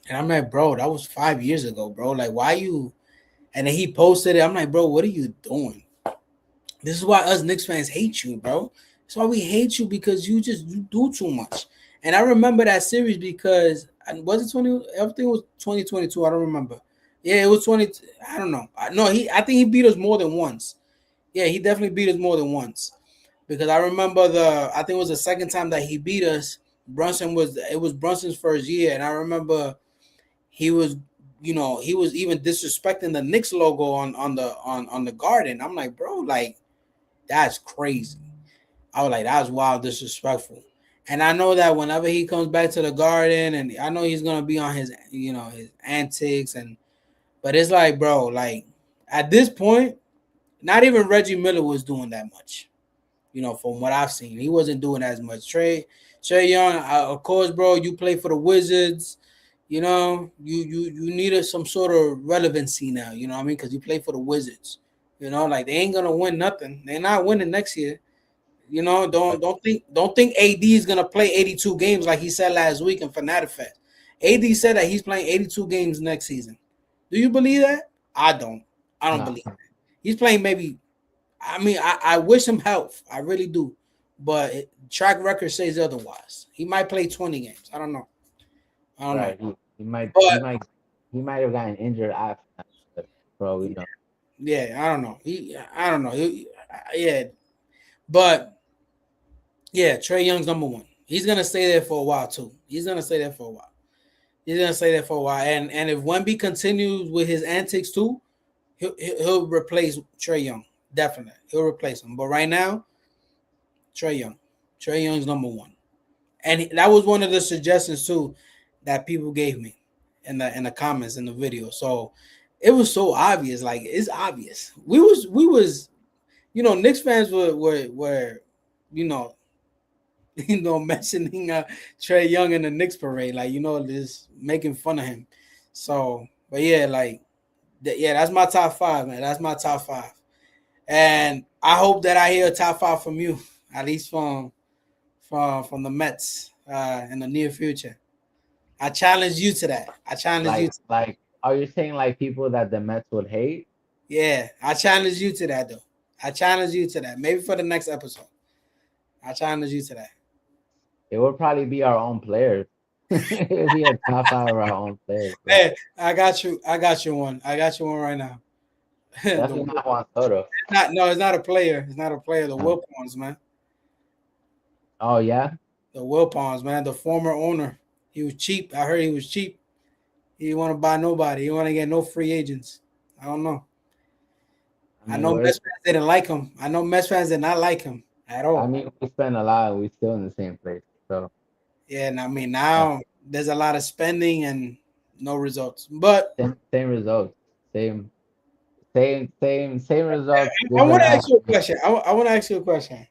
And I'm like, bro, that was 5 years ago, bro. Like, why you? And then he posted it. I'm like, bro, what are you doing? This is why us Knicks fans hate you, bro. That's why we hate you because you do too much. And I remember that series because was it 20? Everything was 2022. I don't remember. Yeah, it was 20. I don't know. No, I think he beat us more than once. Yeah, he definitely beat us more than once because I remember I think it was the second time that he beat us. It was Brunson's first year, and I remember he was he was even disrespecting the Knicks logo on the garden. I'm like, bro, like that's crazy. I was like, that's wild, disrespectful. And I know that whenever he comes back to the Garden, and I know he's gonna be on his, his antics, but it's like, bro, like at this point, not even Reggie Miller was doing that much. From what I've seen, he wasn't doing as much. Trey Young, of course, bro. You play for the Wizards. You needed some sort of relevancy now. You know what I mean? Because you play for the Wizards. Like they ain't gonna win nothing. They're not winning next year. Don't think AD is gonna play 82 games like he said last week in Fanatic Fest. AD said that he's playing 82 games next season. Do you believe that? I don't. I don't No, believe that. He's playing maybe. I mean, I wish him health. I really do, but track record says otherwise. He might play 20 games. I don't know. I don't know. right. He might he But might he might have gotten injured after that, but bro, we know. yeah, I don't know. I don't know. Yeah, but yeah, Trey Young's number one. He's gonna stay there for a while too. He's gonna stay there for a while. He's gonna stay there for a while. And if Wemby continues with his antics too, he'll replace Trey Young. Definitely, he'll replace him. But right now, Trey Young. Trey Young's number one. And that was one of the suggestions too that people gave me in the comments in the video. So it was so obvious. Like it's obvious. We was Knicks fans were you know mentioning Trey Young in the Knicks parade, like just making fun of him. So, but yeah, like yeah, that's my top five, man. That's my top five, and I hope that I hear a top five from you, at least from the Mets in the near future. I challenge you to that. I challenge you. Like, are you saying like people that the Mets would hate? Yeah, I challenge you to that though. I challenge you to that. Maybe for the next episode. I challenge you to that. It would probably be our own players. It would be a top five of our own players, bro. Hey, I got you. I got you one. I got you one right now. Definitely not Juan Soto. No, it's not a player. It's not a player. The No. Wilpons, man. Oh yeah. The Wilpons, man. The former owner. He was cheap. I heard he was cheap. He didn't want to buy nobody. He didn't want to get no free agents. I don't know. I I mean, know we're. Mets fans didn't like him. I know Mets fans did not like him at I all. mean, we spend a lot. We still in the same place. So Yeah, and I mean uh, now there's a lot of spending and no results. But same results. Same results. I want Different to ask you a outcomes. question. I want to ask you a question.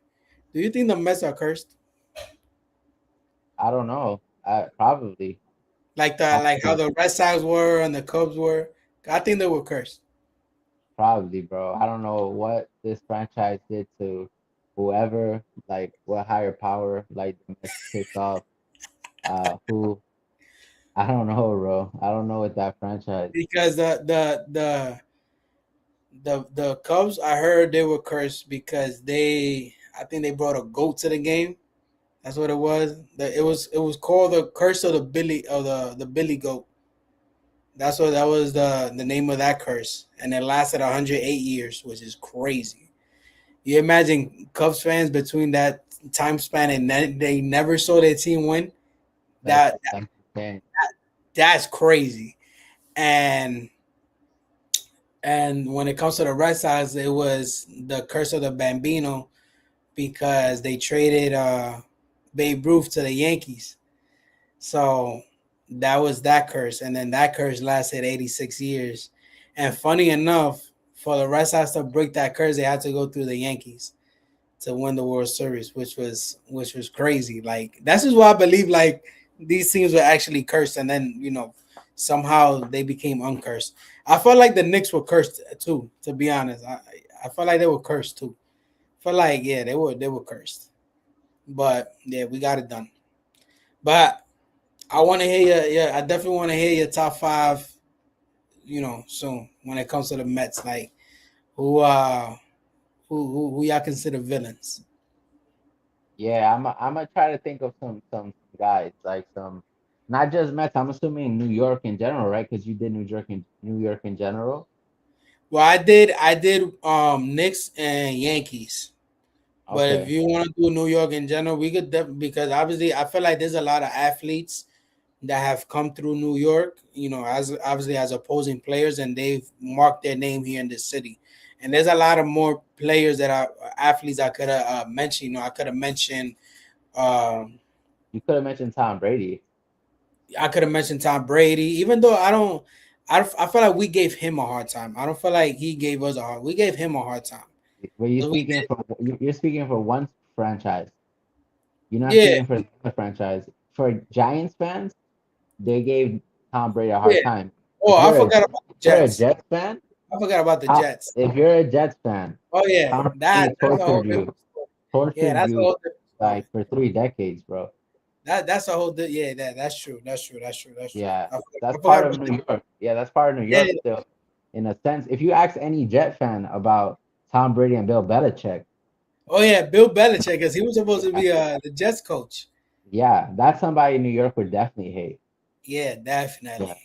Do you think the Mets are cursed? I don't know. Probably. Like how Honestly, the Red Sox were and the Cubs were? I think they were cursed. probably, bro. I don't know what this franchise did to whoever, like what higher power, like the Mets pissed off. Who I don't know, bro. I don't know what that franchise. Because the Cubs, I heard they were cursed because I think they brought a goat to the game. That's what it was. It was called the curse of the Billy goat. That was the name of that curse, and it lasted 108 years, which is crazy. You imagine Cubs fans between that time span and then they never saw their team win. That's That that's insane. that's crazy. And and when it comes to the Red Sox, it was the curse of the Bambino because they traded Babe Ruth to the Yankees. So that was that curse, and then that curse lasted 86 years. And funny enough, for the Red Sox to break that curse, they had to go through the Yankees to win the World Series, which was crazy. Like that's just why I believe like these teams were actually cursed, and then somehow they became uncursed. I felt like the Knicks were cursed too. To be honest, I felt like they were cursed too. I felt like yeah, they were cursed. But yeah, we got it done. But I want to hear your yeah, I definitely want to hear your top five. Soon when it comes to the Mets, like who uh who y'all consider villains. Yeah, I'm gonna try to think of some guys like some, not just Mets. I'm assuming New York in general, right? Because you did New York in general. Well, I did Knicks and Yankees. But if Okay, you want to do New York in general, we could because obviously I feel like there's a lot of athletes that have come through New York, as obviously as opposing players, and they've marked their name here in this city. And there's a lot of more players that are athletes I could have mentioned. I could have mentioned, um, you could have mentioned Tom Brady. Tom Brady, even though I don't. I feel like we gave him a hard time. I don't feel like he gave us a hard. We gave him a hard time. But you're 'Cause we speaking did, for you're speaking for one franchise. You're not yeah, speaking for the franchise. For Giants fans, they gave Tom Brady a hard yeah. time. Oh, If I you're a forgot about the if you're a Jets. Jets fan, I forgot about the Jets. if you're a Jets fan, Oh yeah, Tom that Brady that's a whole different story. Yeah, tortured that's a you whole different story. like for 3 decades, bro. That's a whole yeah. That's true. That's true. That's true. That's true. Yeah, I that's forgot part about of the New York. Yeah, that's part of New yeah. York still, in a sense. If you ask any Jet fan about Tom Brady and Bill Belichick, Oh yeah, Bill Belichick, because he was supposed to yeah, be the Jets coach. yeah, that's somebody New York would definitely hate. Yeah, Yeah, definitely,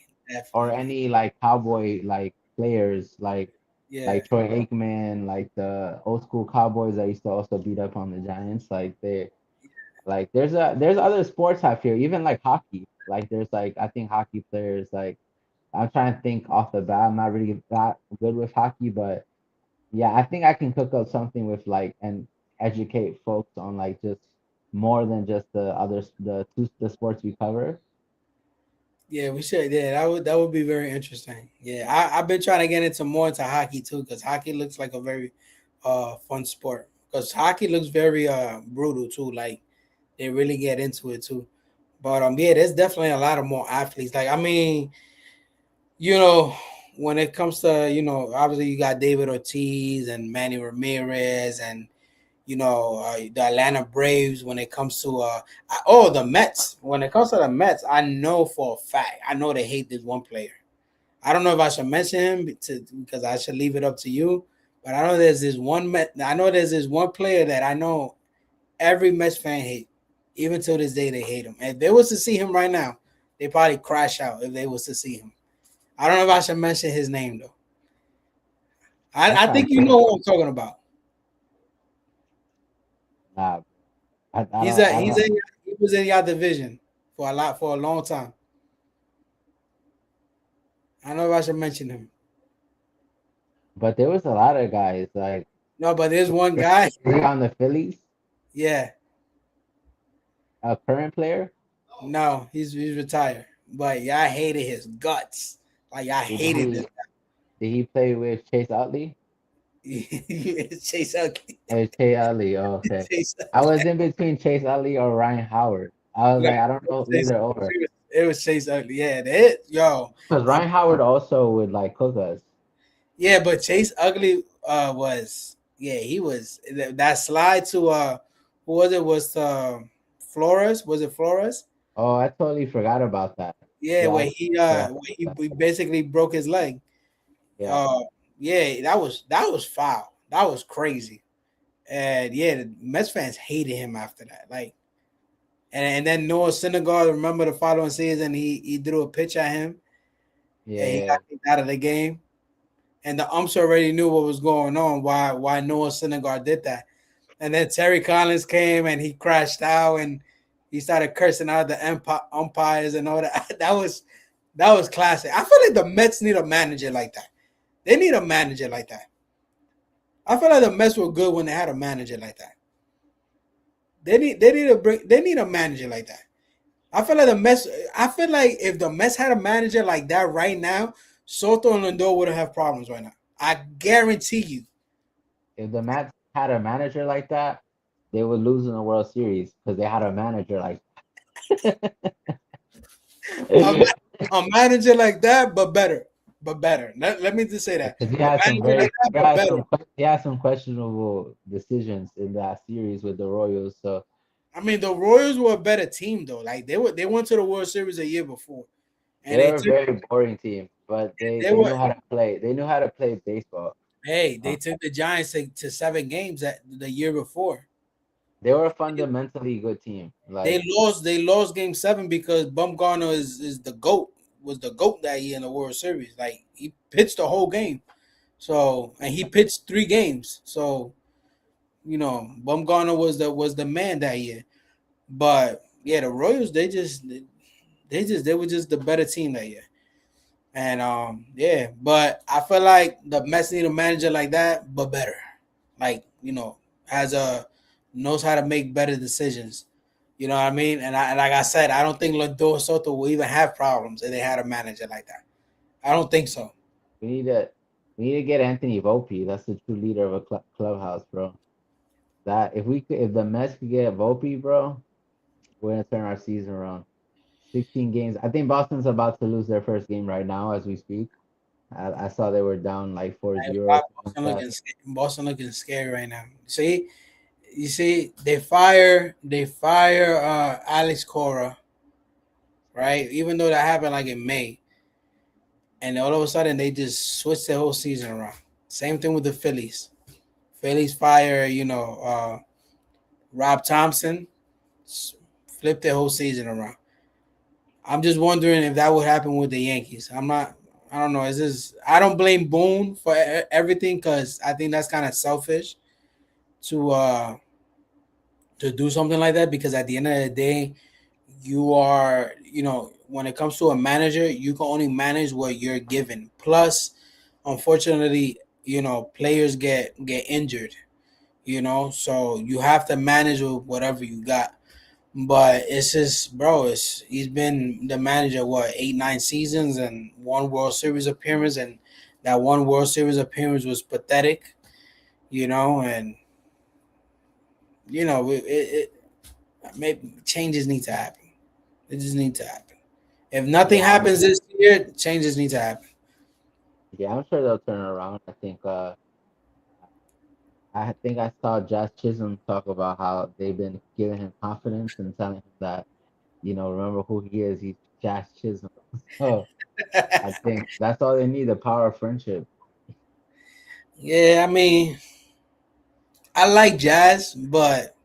or definitely. any like cowboy like players Yeah, like Troy Aikman, like the old school Cowboys that used to also beat up on the Giants. Like they like there's other sports out here, even like hockey. Like there's like I think hockey players like I'm trying to think off the bat. I'm not really that good with hockey, but yeah, I think I can cook up something with like and educate folks on like just more than just the sports we cover. yeah. We should. Yeah, that would be very interesting. Yeah, I've been trying to get into more into hockey too, because hockey looks like a very fun sport. Because hockey looks very brutal too. Like they really get into it too. But yeah, there's definitely a lot of more athletes. Like I mean, you know, when it comes to obviously you got David Ortiz and Manny Ramirez and the Atlanta Braves. When it comes to the Mets. When it comes to the Mets, I know for a fact I know they hate this one player. I don't know if I should mention him because I should leave it up to you. But I know there's this one Met. I know there's this one player that I know every Mets fan hate. Even till this day, they hate him. If they was to see him right now, they probably crash out if they was to see him. I don't know if I should mention his name though. That I sounds think you good. know what I'm talking about. Nah, I He's don't a I he's don't. a he was in your division for a long time. I don't know if I should mention him. But there was a lot of guys like No, but there's one is guy. he on the Phillies, Yeah, a current player. no, he's retired. But yeah, I hated his guts. Like I Did hated this he did he play with Chase Utley? guy. Chase Ugly. Chase Utley. Oh, okay. Chase I Ugly. was in between Chase Utley or Ryan Howard. I was No, like, I don't know Chase, either or. it was Chase Ugly. Yeah, that yo. Because Ryan Howard also would like cook us. Yeah, but Chase Ugly was he was that slide to who was it was Flores, was it Flores? Oh, I totally forgot about that. Yeah, Yeah, I where totally he forgot about that. he basically broke his leg. Yeah, uh yeah, that was foul, that was crazy. And yeah, the Mets fans hated him after that, like, and then Noah Syndergaard, remember the following season he threw a pitch at him and he yeah. got kicked out of the game. and the umps already knew what was going on. Why Noah Syndergaard did that, and then Terry Collins came and he crashed out and he started cursing out the umpires and all that. That was classic. I feel like the Mets need a manager like that. They need a manager like that. I feel like the Mets were good when they had a manager like that. They need a manager like that. I feel like the Mets. I feel like if the Mets had a manager like that right now, Soto and Lindor wouldn't have problems right now. I guarantee you. If the Mets had a manager like that, they would lose in the World Series because they had a manager like A, because a manager like that, but better, but better. Let me just say that he a had some manager like very that, but better. he had some questionable decisions in that series with the Royals. So I mean, the Royals were a better team though. Like they went to the World Series a year before, and they were a very boring team, but they they were knew how to play. They knew how to play baseball. hey Uh, they took the Giants to 7 games that the year before. they were a fundamentally good team. They Like lost. They lost Game 7 because Bumgarner is the goat. Was the goat that year in the World Series. Like he pitched the whole game. So and he pitched 3 games. So Bumgarner was the man that year. But yeah, the Royals they were just the better team that year. And yeah, but I feel like the Mets need a manager like that, but better. Like has a knows how to make better decisions. You know what I mean? And like I said, I don't think Lindor Soto will even have problems if they had a manager like that. I don't think so. we need to we need to get Anthony Volpe. That's the true leader of a clubhouse, bro. That if the Mets could get Volpe, bro, we're gonna turn our season around. 16 games. I think Boston's about to lose their first game right now as we speak. I saw they were down like 4-0 or something Boston like that. looking scary right now. See, you see, they fire Alex Cora, right? Even though that happened like in May, and all of a sudden they just switched the whole season around. Same thing with the Phillies. Phillies fire, Rob Thompson, flip their whole season around. I'm just wondering if that would happen with the Yankees. I'm not. I don't know. Is this? I don't blame Boone for everything because I think that's kind of selfish to uh to do something like that because at the end of the day, you are when it comes to a manager, you can only manage what you're given. Plus, unfortunately, players get injured. So you have to manage with whatever you got. But it's just, bro, he's been the manager what 8 9 seasons and one World Series appearance, and that one World Series appearance was pathetic, and it maybe changes need to happen. It just need to happen. If nothing Yeah, happens this year, changes need to happen. yeah, I'm sure they'll turn it around. I think I saw Josh Chisholm talk about how they've been giving him confidence and telling him that, remember who he is. He's Josh Chisholm. So I think that's all they need, the power of friendship. Yeah, I mean, I like Jazz, but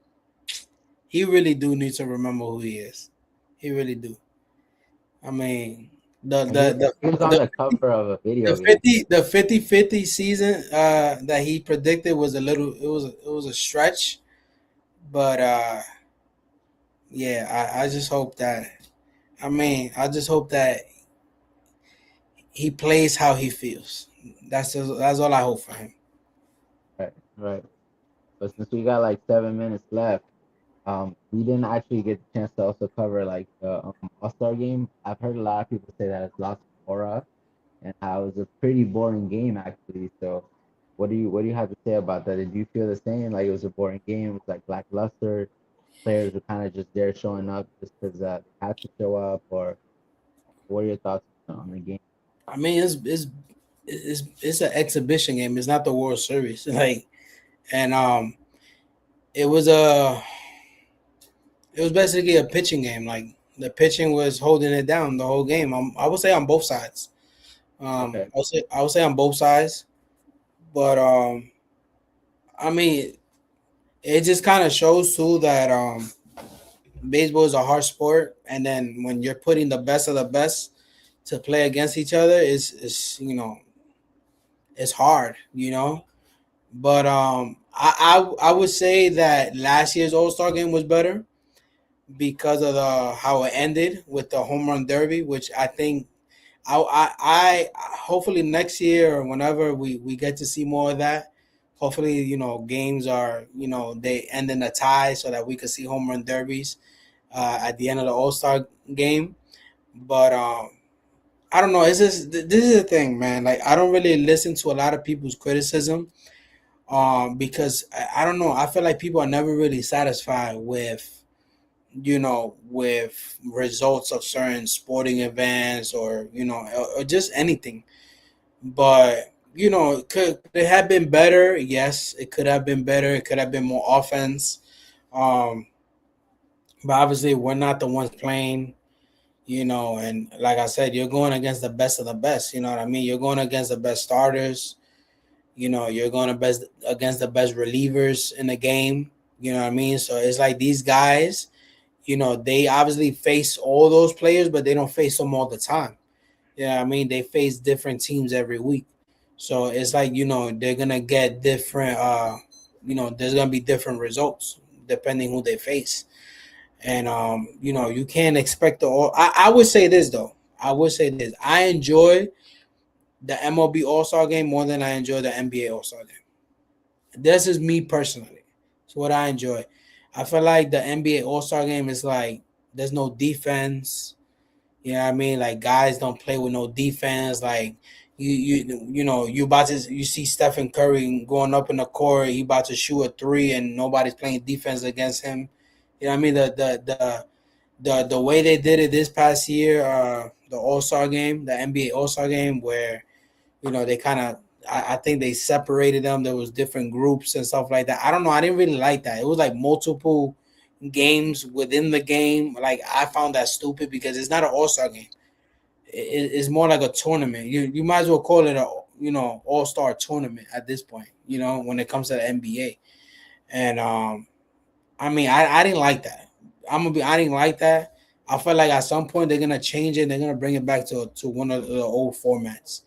he really do need to remember who he is. He really do. I mean, the And the he was the on the, the cover of a the video game. 50 season that he predicted was a little it was a stretch, but yeah, I just hope that I just hope that he plays how he feels. That's all I hope for him. Right, right. But since we got like 7 minutes left, we didn't actually get the chance to also cover like the All-Star game. I've heard a lot of people say that it's lost aura and how it was a pretty boring game actually. So what do you have to say about that? Did you feel the same? Like it was a boring game, it was like lackluster, players were kind of just there showing up just because they had to show up, or what are your thoughts on the game? I mean, it's an exhibition game. It's not the World Series. Like, and it was a it was basically a pitching game. Like the pitching was holding it down the whole game. I would say on both sides. Okay. I would say on both sides, but I mean, it just kind of shows too that baseball is a hard sport, and then when you're putting the best of the best to play against each other, is it's hard, But I would say that last year's All Star game was better because of the how it ended with the home run derby, which I think I hopefully next year or whenever we get to see more of that. Hopefully, games are they end in a tie so that we could see home run derbies at the end of the All Star game. But I don't know. It's just this is the thing, man. Like I don't really listen to a lot of people's criticism, because I don't know. I feel like people are never really satisfied with with results of certain sporting events or or just anything. But could it have been better? Yes, it could have been better. It could have been more offense. Um, but obviously, we're not the ones playing. And like I said, you're going against the best of the best. You know what I mean? You're going against the best starters. You're going to best against the best relievers in the game. You know what I mean? So it's like these guys, they obviously face all those players, but they don't face them all the time. Yeah, I mean they face different teams every week. So it's like, they're gonna get different there's gonna be different results depending who they face. And you can't expect the all I would say this though. I would say this. I enjoy the MLB All Star game more than I enjoy the NBA All Star game. This is me personally. It's what I enjoy. I feel like the NBA All Star game is like there's no defense. You know what I mean? Like guys don't play with no defense. Like you about to you see Stephen Curry going up in the court. He about to shoot a three, and nobody's playing defense against him. You know what I mean? The way they did it this past year, the All Star game, the NBA All Star game, where they kind of I think they separated them. There was different groups and stuff like that. I don't know. I didn't really like that. It was like multiple games within the game. Like I found that stupid because it's not an All Star game. It's more like a tournament. You might as well call it a All Star tournament at this point. When it comes to the NBA. And I mean I didn't like that. I didn't like that. I felt like at some point they're gonna change it. They're gonna bring it back to one of the old formats.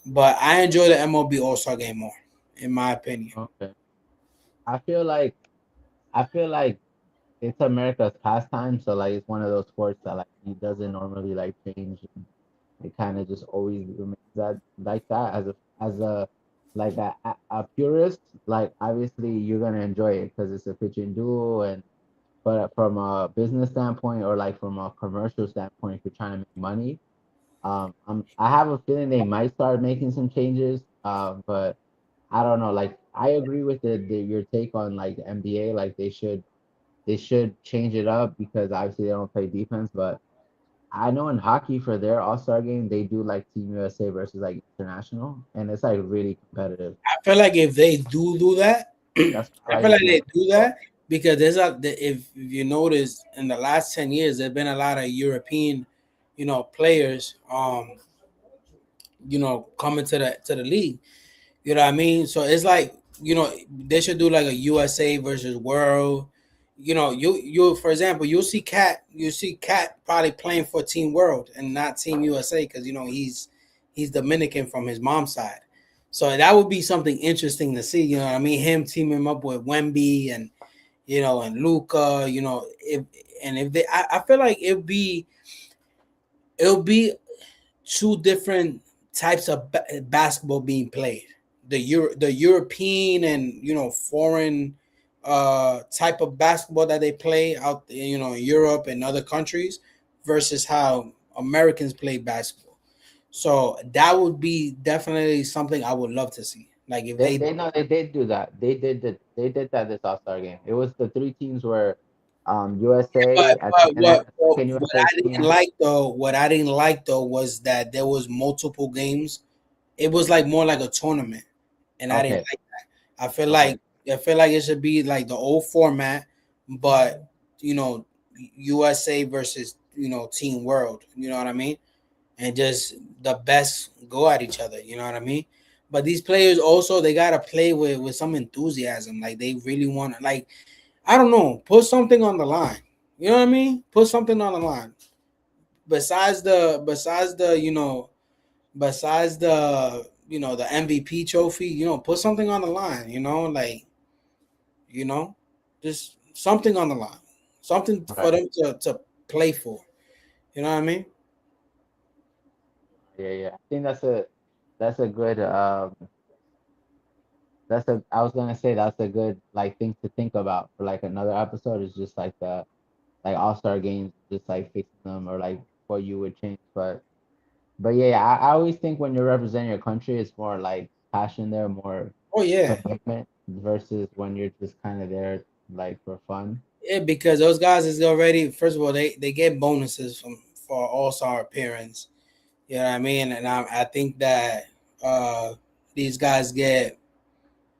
But I enjoy the MLB All Star game more, in my opinion. Okay. I feel like I feel like it's America's pastime, so like it's one of those sports that like it doesn't normally like change. It kind of just always remains that like that as a like a purist. Like obviously you're gonna enjoy it because it's a pitching duel, and but from a business standpoint or like from a commercial standpoint, if you're trying to make money, I have a feeling they might start making some changes. But I don't know. Like I agree with your take on like the NBA. Like they should change it up because obviously they don't play defense. But I know in hockey for their All Star game they do like Team USA versus like international, and it's like really competitive. I feel like if they do that, That's I why I feel like to like see they on do baseball. that because if you notice in the last 10 years there've been a lot of European, players, coming to the league. You know what I mean? So it's like, they should do like a USA versus world. You for example, you'll see Cat probably playing for Team World and not Team USA because he's Dominican from his mom's side. So that would be something interesting to see. You know what I mean? Him teaming up with Wemby and Luca. If they, I feel like it'll be two different types of basketball being played. The European and foreign type of basketball that they play out in Europe and other countries versus how Americans play basketball. So that would be definitely something I would love to see. Like if They they they know they did do that. They did that this All Star game. It was the three teams were USA, but I but think, and then what the what second what USA I didn't team. like though, was that there was multiple games. It was like more like a tournament, and I didn't Okay, like that. okay. I feel like it should be like the old format, but you know, USA versus Team World. You know what I mean? And just the best go at each other. You know what I mean? But these players also they gotta play with some enthusiasm. Like they really want to. Like I don't know, put something on the line. You know what I mean? Put something on the line. Besides the the MVP trophy. Put something on the line. Like you know, just something on the line, something for Right. them to play for. You know what I mean? Yeah, yeah. I think that's a good that's a I was gonna say that's a good like thing to think about for like another episode is just like the like all-star games, just like fixing them or like what you would change. But yeah, yeah, I always think when you're representing your country, it's more like passion there, more Oh yeah, commitment versus when you're just kind of there like for fun. yeah. Because those guys is already, first of all, they get bonuses for All Star appearance. You know what I mean? And I think that uh, these guys get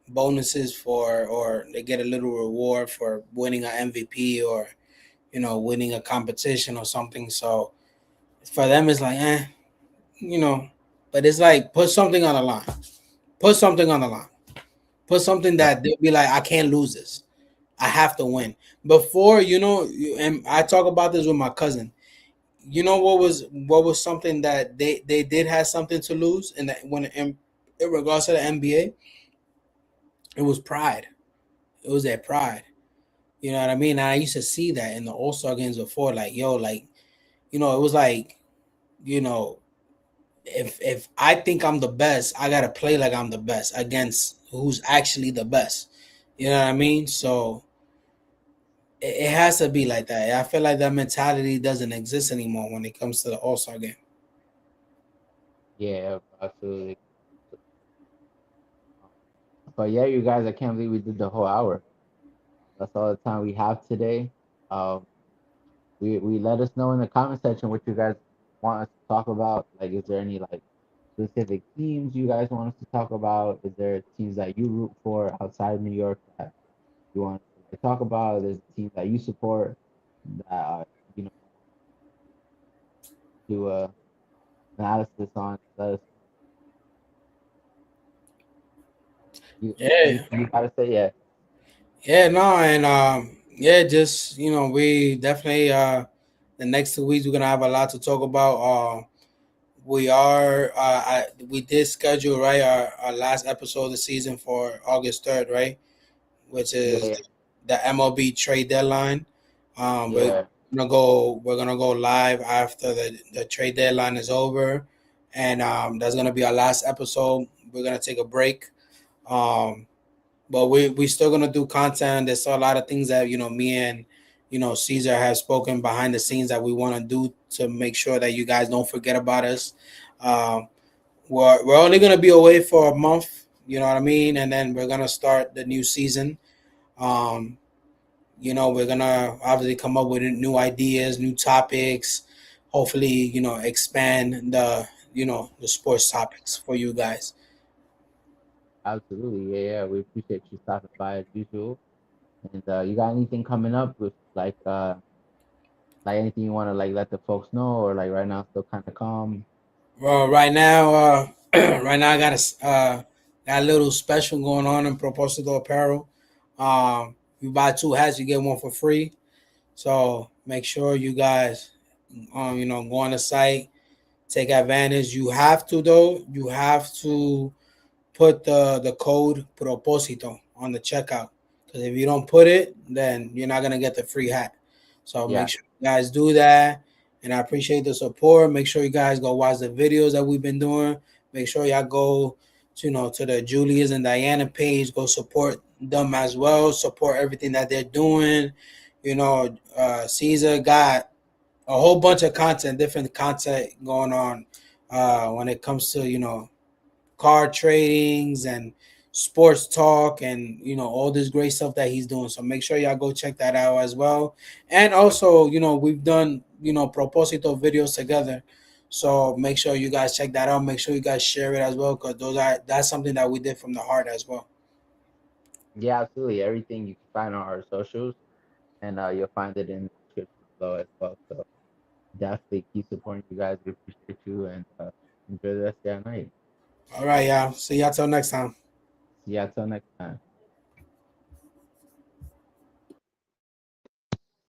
bonuses or they get a little reward for winning an MVP or winning a competition or something. So for them, it's like you know, but it's like put something on the line. Put something on the line. Put something Right. that they'll be like, I can't lose this. I have to win. Before, and I talk about this with my cousin. What was something that they did have something to lose, and that when in regards to the NBA, it was pride. It was that pride. You know what I mean? And I used to see that in the All Star games before, like yo, like it was like you know if I think I'm the best, I gotta play like I'm the best against who's actually the best. You know what I mean? So it has to be like that. I feel like that mentality doesn't exist anymore when it comes to the All Star game. Yeah, absolutely. But yeah, you guys, I can't believe we did the whole hour. That's all the time we have today. Um, we let us know in the comment section what you guys want us to talk about. Like, is there any like specific teams you guys want us to talk about? Is there teams that you root for outside New York that you want us to like talk about? There's teams that you support that you know do a analysis on. Let us you Yeah, anything you gotta say? Yeah, yeah, no, and yeah, just we definitely the next 2 weeks we're gonna have a lot to talk about. We did schedule right our last episode of the season for August 3rd, right? Which is yeah, the MLB trade deadline. We're yeah. gonna go live after the trade deadline is over, and that's gonna be our last episode. We're gonna take a break, um, but we still gonna do content. There's still a lot of things that me and Caesar have spoken behind the scenes that we want to do to make sure that you guys don't forget about us. Um, we're only gonna be away for a month, you know what I mean, and then we're gonna start the new season. Um, we're gonna obviously come up with new ideas, new topics. Hopefully, expand the sports topics for you guys. Absolutely. Yeah, yeah. We appreciate you stopping by as usual. And you got anything coming up with like anything you want to like let the folks know or like right now still kind of calm? Well, right now, right now I got a little special going on in Proposito Apparel. You buy two hats, you get one for free. So make sure you guys, go on the site, take advantage. You have to though. You have to put the code proposito on the checkout, because if you don't put it, then you're not gonna get the free hat. So make Yeah, sure you guys do that, and I appreciate the support. Make sure you guys go watch the videos that we've been doing. Make sure y'all go to the Julius and Diana page. Go support them as well. Support everything that they're doing. Caesar got a whole bunch of content, different content going on when it comes to card tradings and sports talk and all this great stuff that he's doing. So make sure y'all go check that out as well. And also, we've done proposito videos together. So make sure you guys check that out. Make sure you guys share it as well, because that's something that we did from the heart as well. yeah, absolutely. Everything you can find on our socials, and you'll find it in the description below as well. So definitely keep supporting you guys. We appreciate you, and enjoy the rest of your night. All right, y'all. See y'all till next time. See ya till next time.